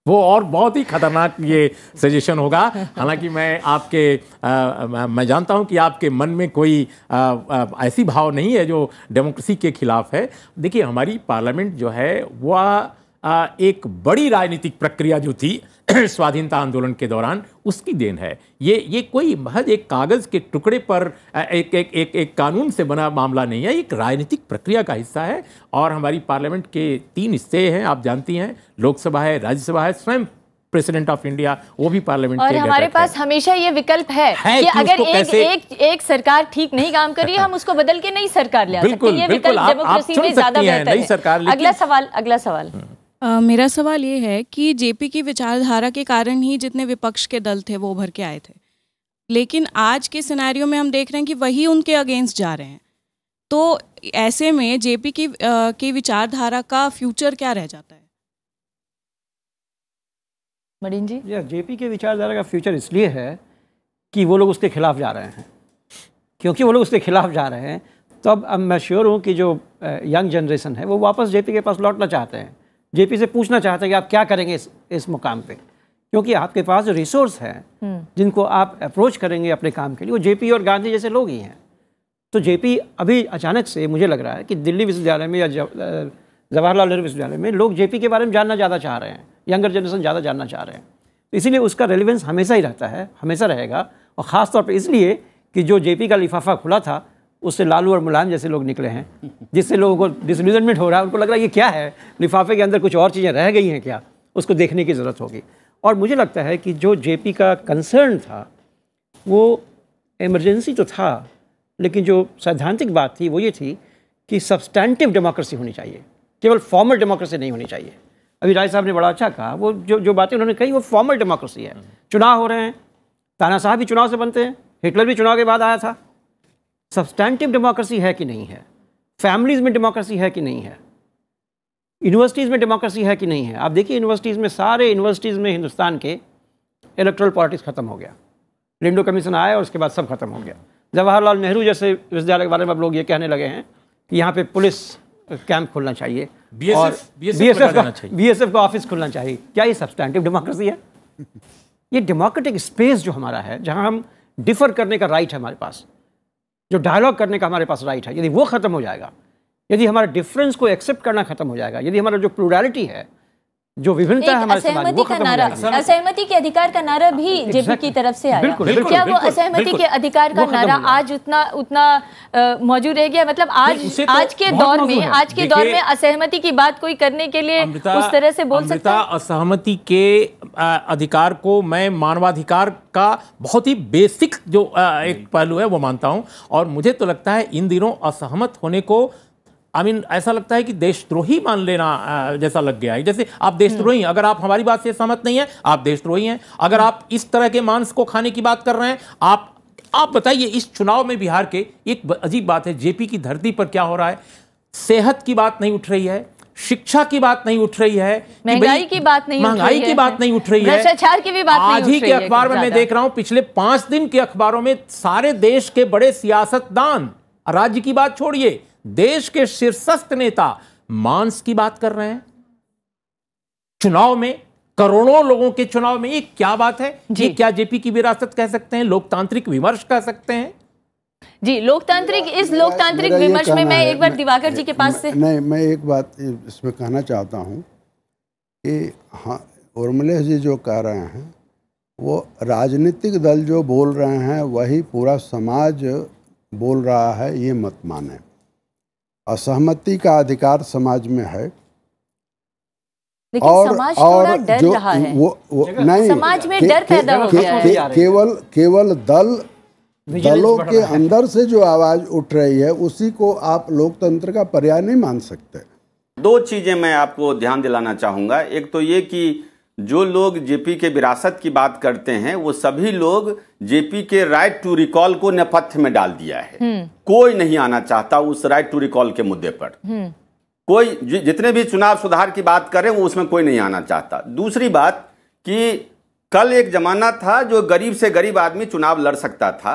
Speaker 6: वो और बहुत ही खतरनाक ये सजेशन होगा। हालांकि मैं जानता हूं कि आपके मन में कोई ऐसी भाव नहीं है जो डेमोक्रेसी के खिलाफ है। देखिए, हमारी पार्लियामेंट जो है वह एक बड़ी राजनीतिक प्रक्रिया जो थी स्वाधीनता आंदोलन के दौरान, उसकी देन है। ये कोई महज एक कागज के टुकड़े पर एक कानून से बना मामला नहीं है, एक राजनीतिक प्रक्रिया का हिस्सा है। और हमारी पार्लियामेंट के 3 हिस्से हैं, आप जानती हैं, लोकसभा है, राज्यसभा है, स्वयं प्रेसिडेंट ऑफ इंडिया वो भी पार्लियामेंट
Speaker 8: और हमारे पास हमेशा ये विकल्प है कि अगर एक सरकार ठीक नहीं काम कर रही है, हम उसको बदल के नई सरकार ले आ सकते हैं। ये विकल्प डेमोक्रेसी में ज्यादा बेहतर है। अगला सवाल
Speaker 12: मेरा सवाल ये है कि जेपी की विचारधारा के कारण ही जितने विपक्ष के दल थे वो उभर के आए थे, लेकिन आज के सिनेरियो में हम देख रहे हैं कि वही उनके अगेंस्ट जा रहे हैं। तो ऐसे में जेपी की विचारधारा का फ्यूचर क्या रह जाता है?
Speaker 8: मरीन जी,
Speaker 3: जेपी के विचारधारा का फ्यूचर इसलिए है कि वो लोग उसके खिलाफ जा रहे हैं। क्योंकि वो लोग उसके खिलाफ जा रहे हैं तो अब मैं श्योर हूँ कि जो यंग जनरेशन है वो वापस जेपी के पास लौटना चाहते हैं, जेपी से पूछना चाहते हैं कि आप क्या करेंगे इस मुकाम पे। क्योंकि आपके पास जो रिसोर्स हैं जिनको आप अप्रोच करेंगे अपने काम के लिए, वो जेपी और गांधी जैसे लोग ही हैं। तो जेपी अभी अचानक से मुझे लग रहा है कि दिल्ली विश्वविद्यालय में या जवाहरलाल नेहरू विश्वविद्यालय में लोग जेपी के बारे में जानना ज़्यादा चाह रहे हैं, यंगर जनरेशन ज़्यादा जानना चाह रहे हैं। तो इसीलिए उसका रेलिवेंस हमेशा ही रहता है, हमेशा रहेगा। और ख़ास तौर पर इसलिए कि जो जेपी का लिफाफा खुला था उससे लालू और मुलायम जैसे लोग निकले हैं, जिससे लोगों को डिसल्यूजनमेंट हो रहा है। उनको लग रहा है ये क्या है, लिफाफे के अंदर कुछ और चीज़ें रह गई हैं क्या, उसको देखने की ज़रूरत होगी। और मुझे लगता है कि जो जेपी का कंसर्न था वो इमरजेंसी तो था, लेकिन जो सैद्धांतिक बात थी वो ये थी कि सब्सटैंटिव डेमोक्रेसी होनी चाहिए, केवल फॉर्मल डेमोक्रेसी नहीं होनी चाहिए। अभी राय साहब ने बड़ा अच्छा कहा, वो जो बातें उन्होंने कही वो फॉर्मल डेमोक्रेसी है। चुनाव हो रहे हैं, तानाशाह भी चुनाव से बनते हैं, हिटलर भी चुनाव के बाद आया था। सब्सटैंटिव डेमोक्रेसी है कि नहीं है, फैमिलीज़ में डेमोक्रेसी है कि नहीं है, यूनिवर्सिटीज़ में डेमोक्रेसी है कि नहीं है। आप देखिए यूनिवर्सिटीज़ में, सारे यूनिवर्सिटीज़ में हिंदुस्तान के इलेक्टोरल पॉलिटिक्स खत्म हो गया। लिंडो कमीशन आया और उसके बाद सब खत्म हो गया। जवाहरलाल नेहरू जैसे विश्वविद्यालय के बारे में अब लोग ये कहने लगे हैं कि यहाँ पे पुलिस कैंप खुलना चाहिए और बीएसएफ का ऑफिस खुलना चाहिए। क्या ये सब्सटैंटिव डेमोक्रेसी है? ये डेमोक्रेटिक स्पेस जो हमारा है, जहाँ हम डिफर करने का राइट है हमारे पास, जो डायलॉग करने का हमारे पास राइट है, यदि वो खत्म हो जाएगा, यदि हमारा डिफरेंस को एक्सेप्ट करना खत्म हो जाएगा, यदि हमारा जो प्लूरैलिटी है, जो विभिन्नता है हमारे समाज में, वो खत्म हो जाएगा।
Speaker 8: असहमति के अधिकार का नारा भी जेपी की तरफ से आया। क्या वो असहमति के अधिकार का नारा आज उतना मौजूद रह गया? मतलब आज के दौर में असहमति की बात कोई करने के लिए उस तरह से बोल सकता है?
Speaker 6: असहमति के अधिकार को मैं मानवाधिकार का बहुत ही बेसिक जो एक पहलू है वो मानता हूं। और मुझे तो लगता है इन दिनों असहमत होने को ऐसा लगता है कि देशद्रोही मान लेना जैसा लग गया है। जैसे आप देशद्रोही, अगर आप हमारी बात से सहमत नहीं है आप देशद्रोही हैं। अगर आप इस तरह के मांस को खाने की बात कर रहे हैं, आप बताइए, इस चुनाव में बिहार के एक अजीब बात है, जेपी की धरती पर क्या हो रहा है। सेहत की बात नहीं उठ रही है, शिक्षा की बात नहीं उठ रही है,
Speaker 8: महंगाई की बात नहीं उठ
Speaker 6: रही है,
Speaker 8: भ्रष्टाचार की भी बात नहीं उठ रही है।
Speaker 6: आज ही के अखबार में मैं देख रहा हूं, पिछले 5 दिन के अखबारों में सारे देश के बड़े सियासतदान, राज्य की बात छोड़िए, देश के शीर्षस्थ नेता मांस की बात कर रहे हैं चुनाव में, करोड़ों लोगों के चुनाव में। ये क्या बात है? ये क्या जेपी की विरासत कह सकते हैं? लोकतांत्रिक विमर्श कह सकते हैं?
Speaker 8: जी, लोकतांत्रिक विमर्श में मैं एक बार दिवाकर जी के पास से
Speaker 5: नहीं, मैं एक बात इसमें कहना चाहता हूं कि हाँ, उर्मिला जी जो कह रहे हैं वो राजनीतिक दल जो बोल रहे हैं वही पूरा समाज बोल रहा है, ये मत माने। असहमति का अधिकार समाज में है,
Speaker 8: लेकिन समाज थोड़ा डर रहा है।
Speaker 5: वो नहीं,
Speaker 8: समाज में डर पैदा हो गया है।
Speaker 5: केवल दल दलों के अंदर से जो आवाज उठ रही है उसी को आप लोकतंत्र का पर्याय नहीं मान सकते।
Speaker 7: दो चीजें मैं आपको ध्यान दिलाना चाहूंगा। एक तो ये कि जो लोग जेपी के विरासत की बात करते हैं वो सभी लोग जेपी के राइट टू रिकॉल को नेपथ्य में डाल दिया है। कोई नहीं आना चाहता उस राइट टू रिकॉल के मुद्दे पर। कोई जितने भी चुनाव सुधार की बात करें वो उसमें कोई नहीं आना चाहता। दूसरी बात कि कल एक जमाना था जो गरीब से गरीब आदमी चुनाव लड़ सकता था।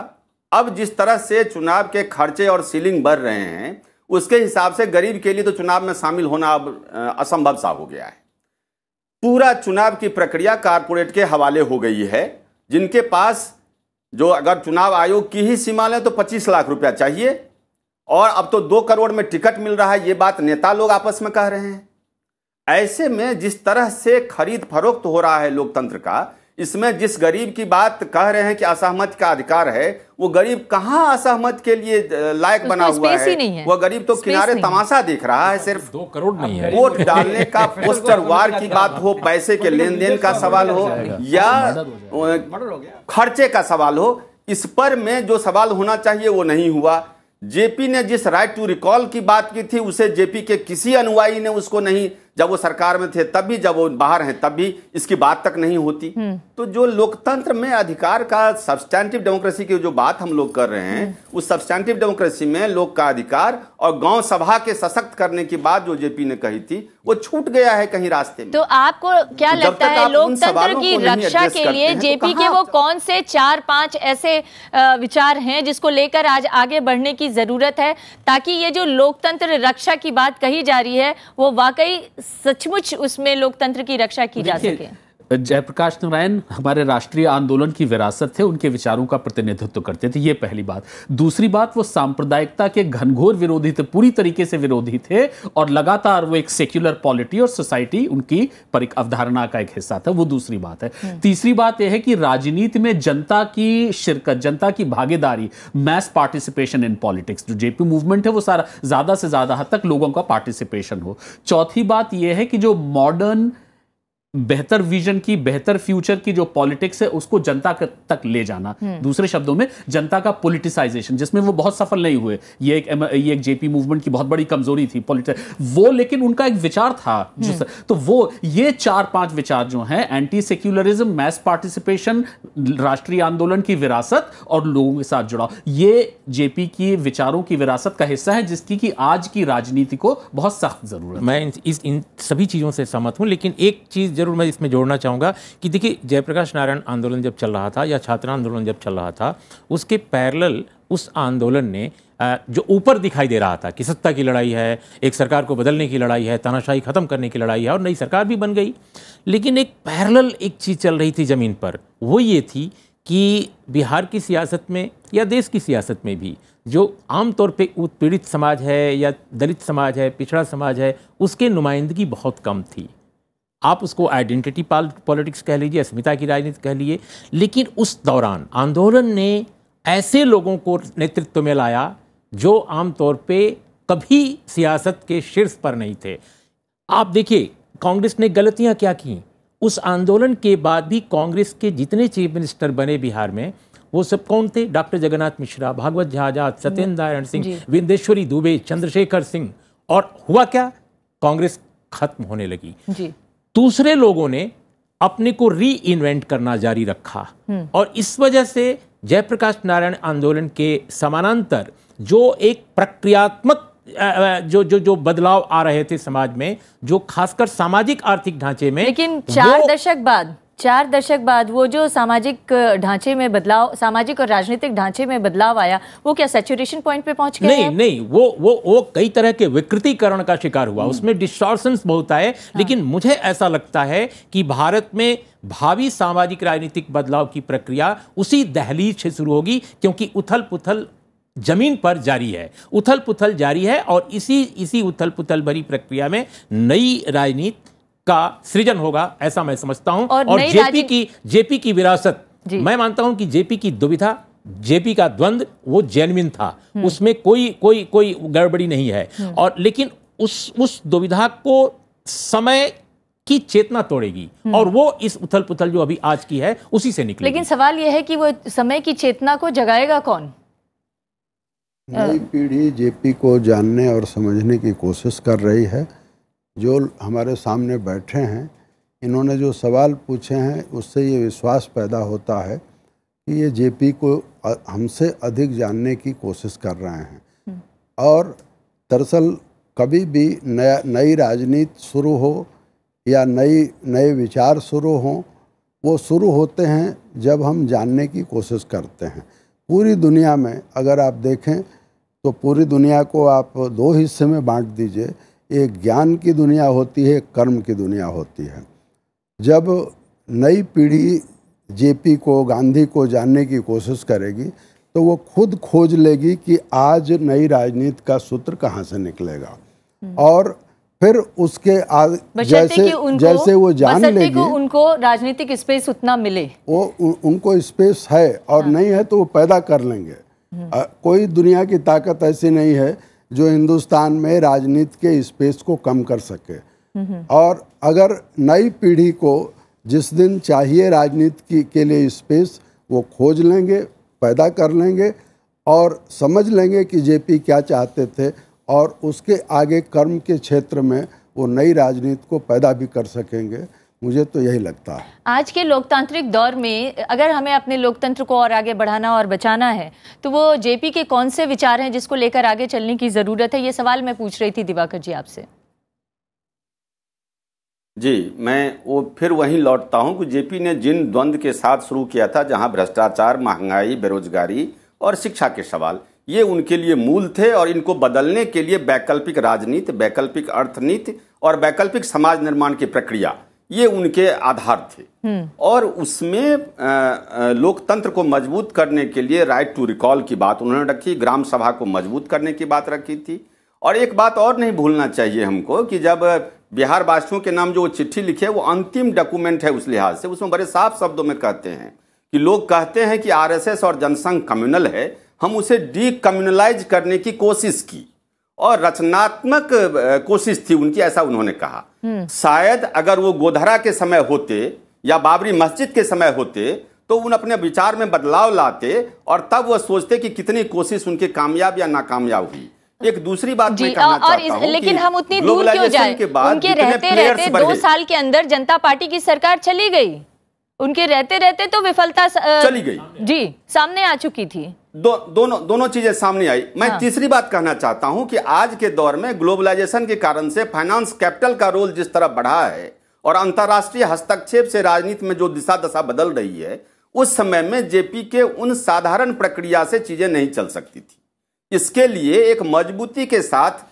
Speaker 7: अब जिस तरह से चुनाव के खर्चे और सीलिंग बढ़ रहे हैं उसके हिसाब से गरीब के लिए तो चुनाव में शामिल होना अब असंभव सा हो गया है। पूरा चुनाव की प्रक्रिया कारपोरेट के हवाले हो गई है, जिनके पास जो अगर चुनाव आयोग की ही सीमा लें तो 25 लाख रुपया चाहिए और अब तो 2 करोड़ में टिकट मिल रहा है। ये बात नेता लोग आपस में कह रहे हैं। ऐसे में जिस तरह से खरीद फरोख्त हो रहा है लोकतंत्र का, इसमें जिस गरीब की बात कह रहे हैं कि असहमत का अधिकार है, वो गरीब कहाँ असहमत के लिए लायक बना हुआ है? वो गरीब तो किनारे तमाशा देख रहा है। सिर्फ
Speaker 6: 2 करोड़ नहीं है।
Speaker 7: वोट डालने का पोस्टर वार की बात हो, पैसे के लेन देन का सवाल हो या खर्चे का सवाल हो, इस पर में जो सवाल होना चाहिए वो नहीं हुआ। जेपी ने जिस राइट टू रिकॉल की बात की थी उसे जेपी के किसी अनुयायी ने उसको नहीं, जब वो सरकार में थे तब भी, जब वो बाहर हैं तब भी इसकी बात तक नहीं होती। तो जो लोकतंत्र में अधिकार का, सब्सटैंटिव डेमोक्रेसी की जो बात हम लोग कर रहे हैं, उस सब्सटैंटिव डेमोक्रेसी में लोक का अधिकार और गांव सभा के सशक्त करने की बात जो जेपी ने कही थी वो छूट गया है कहीं रास्ते में।
Speaker 8: तो आपको क्या लगता है लोकतंत्र की रक्षा के लिए जेपी के वो कौन से 4-5 ऐसे विचार हैं जिसको लेकर आज आगे बढ़ने की जरूरत है, ताकि ये जो लोकतंत्र रक्षा की बात कही जा रही है वो वाकई सचमुच उसमें लोकतंत्र की रक्षा की जा सके?
Speaker 4: जयप्रकाश नारायण हमारे राष्ट्रीय आंदोलन की विरासत थे, उनके विचारों का प्रतिनिधित्व करते थे, ये पहली बात। दूसरी बात, वो सांप्रदायिकता के घनघोर विरोधी थे, पूरी तरीके से विरोधी थे और लगातार वो एक सेक्युलर पॉलिटी और सोसाइटी उनकी अवधारणा का एक हिस्सा था, वो दूसरी बात है। तीसरी बात यह है कि राजनीति में जनता की शिरकत, जनता की भागीदारी, मैस पार्टिसिपेशन इन पॉलिटिक्स, जो जेपी मूवमेंट है वो सारा ज्यादा से ज्यादा हद तक लोगों का पार्टिसिपेशन हो। चौथी बात यह है कि जो मॉडर्न बेहतर विजन की, बेहतर फ्यूचर की जो पॉलिटिक्स है उसको जनता तक ले जाना, दूसरे शब्दों में जनता का पॉलिटिसाइजेशन, जिसमें वो बहुत सफल नहीं हुए। ये एक जेपी मूवमेंट की बहुत बड़ी कमजोरी थी वो, लेकिन उनका एक विचार था तो वो ये 4-5 विचार जो हैं, एंटी सेक्युलरिज्म, मैस पार्टिसिपेशन, राष्ट्रीय आंदोलन की विरासत और लोगों के साथ जुड़ाव, ये जेपी की विचारों की विरासत का हिस्सा है जिसकी कि आज की राजनीति को बहुत सख्त जरूरत है।
Speaker 6: मैं इन सभी चीजों से सहमत हूं, लेकिन एक चीज जरूर मैं इसमें जोड़ना चाहूँगा कि देखिए, जयप्रकाश नारायण आंदोलन जब चल रहा था या छात्र आंदोलन जब चल रहा था, उसके पैरेलल उस आंदोलन ने जो ऊपर दिखाई दे रहा था कि सत्ता की लड़ाई है, एक सरकार को बदलने की लड़ाई है, तानाशाही खत्म करने की लड़ाई है और नई सरकार भी बन गई, लेकिन एक पैरेलल एक चीज़ चल रही थी ज़मीन पर, वो ये थी कि बिहार की सियासत में या देश की सियासत में भी जो आमतौर पे उत्पीड़ित समाज है या दलित समाज है, पिछड़ा समाज है, उसके नुमाइंदगी बहुत कम थी। आप उसको आइडेंटिटी पॉलिटिक्स कह लीजिए, अस्मिता की राजनीति कह लीजिए, लेकिन उस दौरान आंदोलन ने ऐसे लोगों को नेतृत्व में लाया जो आमतौर पे कभी सियासत के शीर्ष पर नहीं थे। आप देखिए कांग्रेस ने गलतियां क्या की। उस आंदोलन के बाद भी कांग्रेस के जितने चीफ मिनिस्टर बने बिहार में, वो सब कौन थे? डॉक्टर जगन्नाथ मिश्रा, भागवत झा आजाद, सत्येंद्र नारायण सिंह, विंदेश्वरी दुबे, चंद्रशेखर सिंह। और हुआ क्या? कांग्रेस खत्म होने लगी। दूसरे लोगों ने अपने को री इन्वेंट करना जारी रखा और इस वजह से जयप्रकाश नारायण आंदोलन के समानांतर जो एक प्रक्रियात्मक जो बदलाव आ रहे थे समाज में, जो खासकर सामाजिक आर्थिक ढांचे में,
Speaker 8: लेकिन 4 दशक बाद वो जो सामाजिक ढांचे में बदलाव, सामाजिक और राजनीतिक ढांचे में बदलाव आया, वो क्या सैचुरेशन पॉइंट पे पहुंच गया?
Speaker 6: नहीं, वो कई तरह के विकृतीकरण का शिकार हुआ, उसमें डिस्टॉर्शंस बहुत आए। लेकिन मुझे ऐसा लगता है कि भारत में भावी सामाजिक राजनीतिक बदलाव की प्रक्रिया उसी दहलीज से शुरू होगी, क्योंकि उथल पुथल जमीन पर जारी है, उथल पुथल जारी है और इसी उथल पुथल भरी प्रक्रिया में नई राजनीति का सृजन होगा, ऐसा मैं समझता हूं। और जेपी की विरासत, मैं मानता हूं कि जेपी की दुविधा, जेपी का द्वंद्व वो जेन्युइन था, उसमें कोई गड़बड़ी नहीं है। और लेकिन उस दुविधा को समय की चेतना तोड़ेगी और वो इस उथल पुथल जो अभी आज की है उसी से निकलेगी।
Speaker 8: लेकिन सवाल यह है कि वो समय की चेतना को जगाएगा कौन?
Speaker 5: नई पीढ़ी जेपी को जानने और समझने की कोशिश कर रही है। जो हमारे सामने बैठे हैं, इन्होंने जो सवाल पूछे हैं उससे ये विश्वास पैदा होता है कि ये जेपी को हमसे अधिक जानने की कोशिश कर रहे हैं। और दरअसल कभी भी नई राजनीति शुरू हो या नए विचार शुरू हों, वो शुरू होते हैं जब हम जानने की कोशिश करते हैं। पूरी दुनिया में अगर आप देखें तो पूरी दुनिया को आप दो हिस्से में बांट दीजिए, एक ज्ञान की दुनिया होती है, एक कर्म की दुनिया होती है। जब नई पीढ़ी जेपी को, गांधी को जानने की कोशिश करेगी तो वो खुद खोज लेगी कि आज नई राजनीति का सूत्र कहाँ से निकलेगा, और फिर उसके जैसे वो जान लेगी,
Speaker 8: उनको राजनीतिक स्पेस उतना मिले,
Speaker 5: वो उनको स्पेस है और नहीं है तो वो पैदा कर लेंगे। कोई दुनिया की ताकत ऐसी नहीं है जो हिंदुस्तान में राजनीति के स्पेस को कम कर सके। और अगर नई पीढ़ी को जिस दिन चाहिए राजनीति के लिए स्पेस, वो खोज लेंगे, पैदा कर लेंगे और समझ लेंगे कि जेपी क्या चाहते थे, और उसके आगे कर्म के क्षेत्र में वो नई राजनीति को पैदा भी कर सकेंगे। मुझे तो यही लगता है।
Speaker 8: आज के लोकतांत्रिक दौर में अगर हमें अपने लोकतंत्र को और आगे बढ़ाना और बचाना है तो वो जेपी के कौन से विचार हैं जिसको लेकर आगे चलने की ज़रूरत है? ये सवाल मैं पूछ रही थी दिवाकर जी आपसे।
Speaker 7: जी, मैं वो फिर वहीं लौटता हूं कि जेपी ने जिन द्वंद्व के साथ शुरू किया था, जहां भ्रष्टाचार, महंगाई, बेरोजगारी और शिक्षा के सवाल, ये उनके लिए मूल थे, और इनको बदलने के लिए वैकल्पिक राजनीति, वैकल्पिक अर्थनीति और वैकल्पिक समाज निर्माण की प्रक्रिया, ये उनके आधार थे। और उसमें लोकतंत्र को मजबूत करने के लिए राइट टू रिकॉल की बात उन्होंने रखी, ग्राम सभा को मजबूत करने की बात रखी थी। और एक बात और नहीं भूलना चाहिए हमको कि जब बिहार वासियों के नाम जो वो चिट्ठी लिखे, वो अंतिम डॉक्यूमेंट है उस लिहाज से, उसमें बड़े साफ शब्दों में कहते हैं कि लोग कहते हैं कि आरएसएस और जनसंघ कम्युनल है, हम उसे डी कम्युनलाइज करने की कोशिश की और रचनात्मक कोशिश थी उनकी, ऐसा उन्होंने कहा। शायद अगर वो गोधरा के समय होते या बाबरी मस्जिद के समय होते तो उन अपने विचार में बदलाव लाते और तब वो सोचते कि कितनी कोशिश उनके कामयाब या नाकामयाब हुई। एक दूसरी बात मैं कहना चाहता हूं,
Speaker 8: लेकिन हम उतनी दूर क्यों जाए? उनके रहते रहते 2 साल के अंदर जनता पार्टी की सरकार चली गई, उनके रहते रहते तो विफलता
Speaker 7: चली गई,
Speaker 8: जी सामने आ चुकी थी।
Speaker 7: दोनों चीजें सामने आई। मैं तीसरी बात कहना चाहता हूं कि आज के दौर में ग्लोबलाइजेशन के कारण से फाइनेंस कैपिटल का रोल जिस तरह बढ़ा है और अंतर्राष्ट्रीय हस्तक्षेप से राजनीति में जो दिशा दशा बदल रही है, उस समय में जेपी के उन साधारण प्रक्रिया से चीजें नहीं चल सकती थी। इसके लिए एक मजबूती के साथ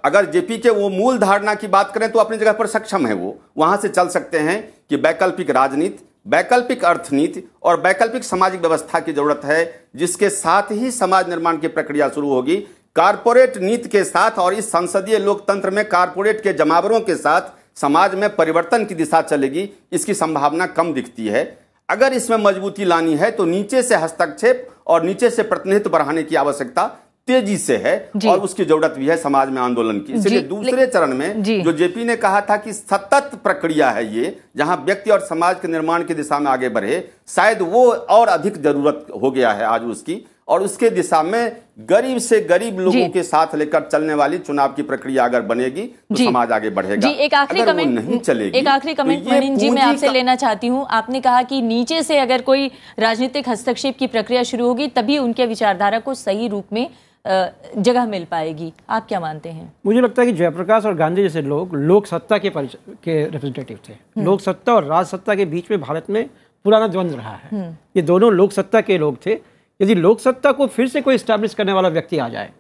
Speaker 7: अगर जेपी के वो मूल धारणा की बात करें तो अपनी जगह पर सक्षम है, वो वहां से चल सकते हैं कि वैकल्पिक राजनीति, वैकल्पिक अर्थनीति और वैकल्पिक सामाजिक व्यवस्था की जरूरत है, जिसके साथ ही समाज निर्माण की प्रक्रिया शुरू होगी। कारपोरेट नीति के साथ और इस संसदीय लोकतंत्र में कारपोरेट के जमावरों के साथ समाज में परिवर्तन की दिशा चलेगी, इसकी संभावना कम दिखती है। अगर इसमें मजबूती लानी है तो नीचे से हस्तक्षेप और नीचे से प्रतिनिधित्व बढ़ाने की आवश्यकता तेजी से है और उसकी जरूरत भी है समाज में आंदोलन की। इसलिए दूसरे चरण में जो जेपी ने कहा था कि सतत प्रक्रिया है ये, जहां व्यक्ति और समाज के निर्माण की दिशा में आगे बढ़े, शायद वो और अधिक जरूरत हो गया है आज उसकी, और उसके दिशा में गरीब से गरीब लोगों के साथ लेकर चलने वाली चुनाव की प्रक्रिया अगर बनेगी तो समाज आगे बढ़ेगा।
Speaker 8: एक आखिरी कमेंट
Speaker 7: नहीं चलेगी,
Speaker 8: एक आखिरी कमेंट मनीन जी मैं आपसे लेना चाहती हूँ। आपने कहा कि नीचे से अगर कोई राजनीतिक हस्तक्षेप की प्रक्रिया शुरू होगी तभी उनके विचारधारा को सही रूप में जगह मिल पाएगी, आप क्या मानते हैं?
Speaker 3: मुझे लगता है कि जयप्रकाश और गांधी जैसे लोग लोक सत्ता के रिप्रेजेंटेटिव थे। लोक सत्ता और राज सत्ता के बीच में भारत में पुराना द्वंद्व रहा है। ये दोनों लोक सत्ता के लोग थे। यदि लोक सत्ता को फिर से कोई स्टैब्लिश करने वाला व्यक्ति आ जाए,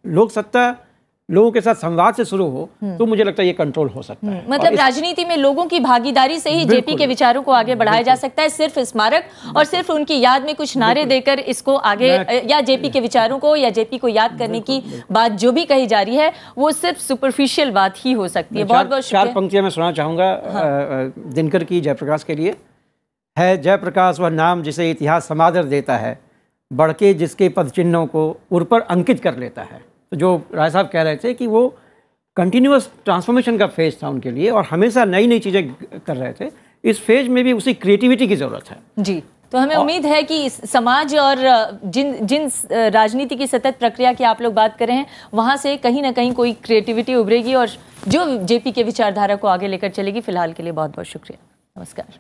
Speaker 3: लोक सत्ता लोगों के साथ संवाद से शुरू हो, तो मुझे लगता है ये कंट्रोल हो सकता है।
Speaker 8: मतलब राजनीति में लोगों की भागीदारी से ही जेपी के विचारों को आगे बढ़ाया जा सकता है। सिर्फ स्मारक और सिर्फ उनकी याद में कुछ नारे देकर इसको आगे, या जेपी के विचारों को या जेपी को याद करने की बात जो भी कही जा रही है वो सिर्फ सुपरफिशियल बात ही हो सकती है। बहुत बहुत
Speaker 3: चार पंक्तियां मैं सुनाना चाहूंगा दिनकर की जयप्रकाश के लिए। है जयप्रकाश वह नाम जिसे इतिहास समादर देता है, बढ़ के जिसके पद चिन्हों को उर पर अंकित कर लेता है। तो जो राय साहब कह रहे थे कि वो कंटिन्यूअस ट्रांसफॉर्मेशन का फेज था उनके लिए और हमेशा नई नई चीज़ें कर रहे थे। इस फेज में भी उसी क्रिएटिविटी की ज़रूरत है
Speaker 8: जी। तो हमें उम्मीद है कि समाज और जिन राजनीति की सतत प्रक्रिया की आप लोग बात कर रहे हैं वहाँ से कहीं ना कहीं कोई क्रिएटिविटी उभरेगी और जो जेपी के विचारधारा को आगे लेकर चलेगी। फिलहाल के लिए बहुत बहुत शुक्रिया, नमस्कार।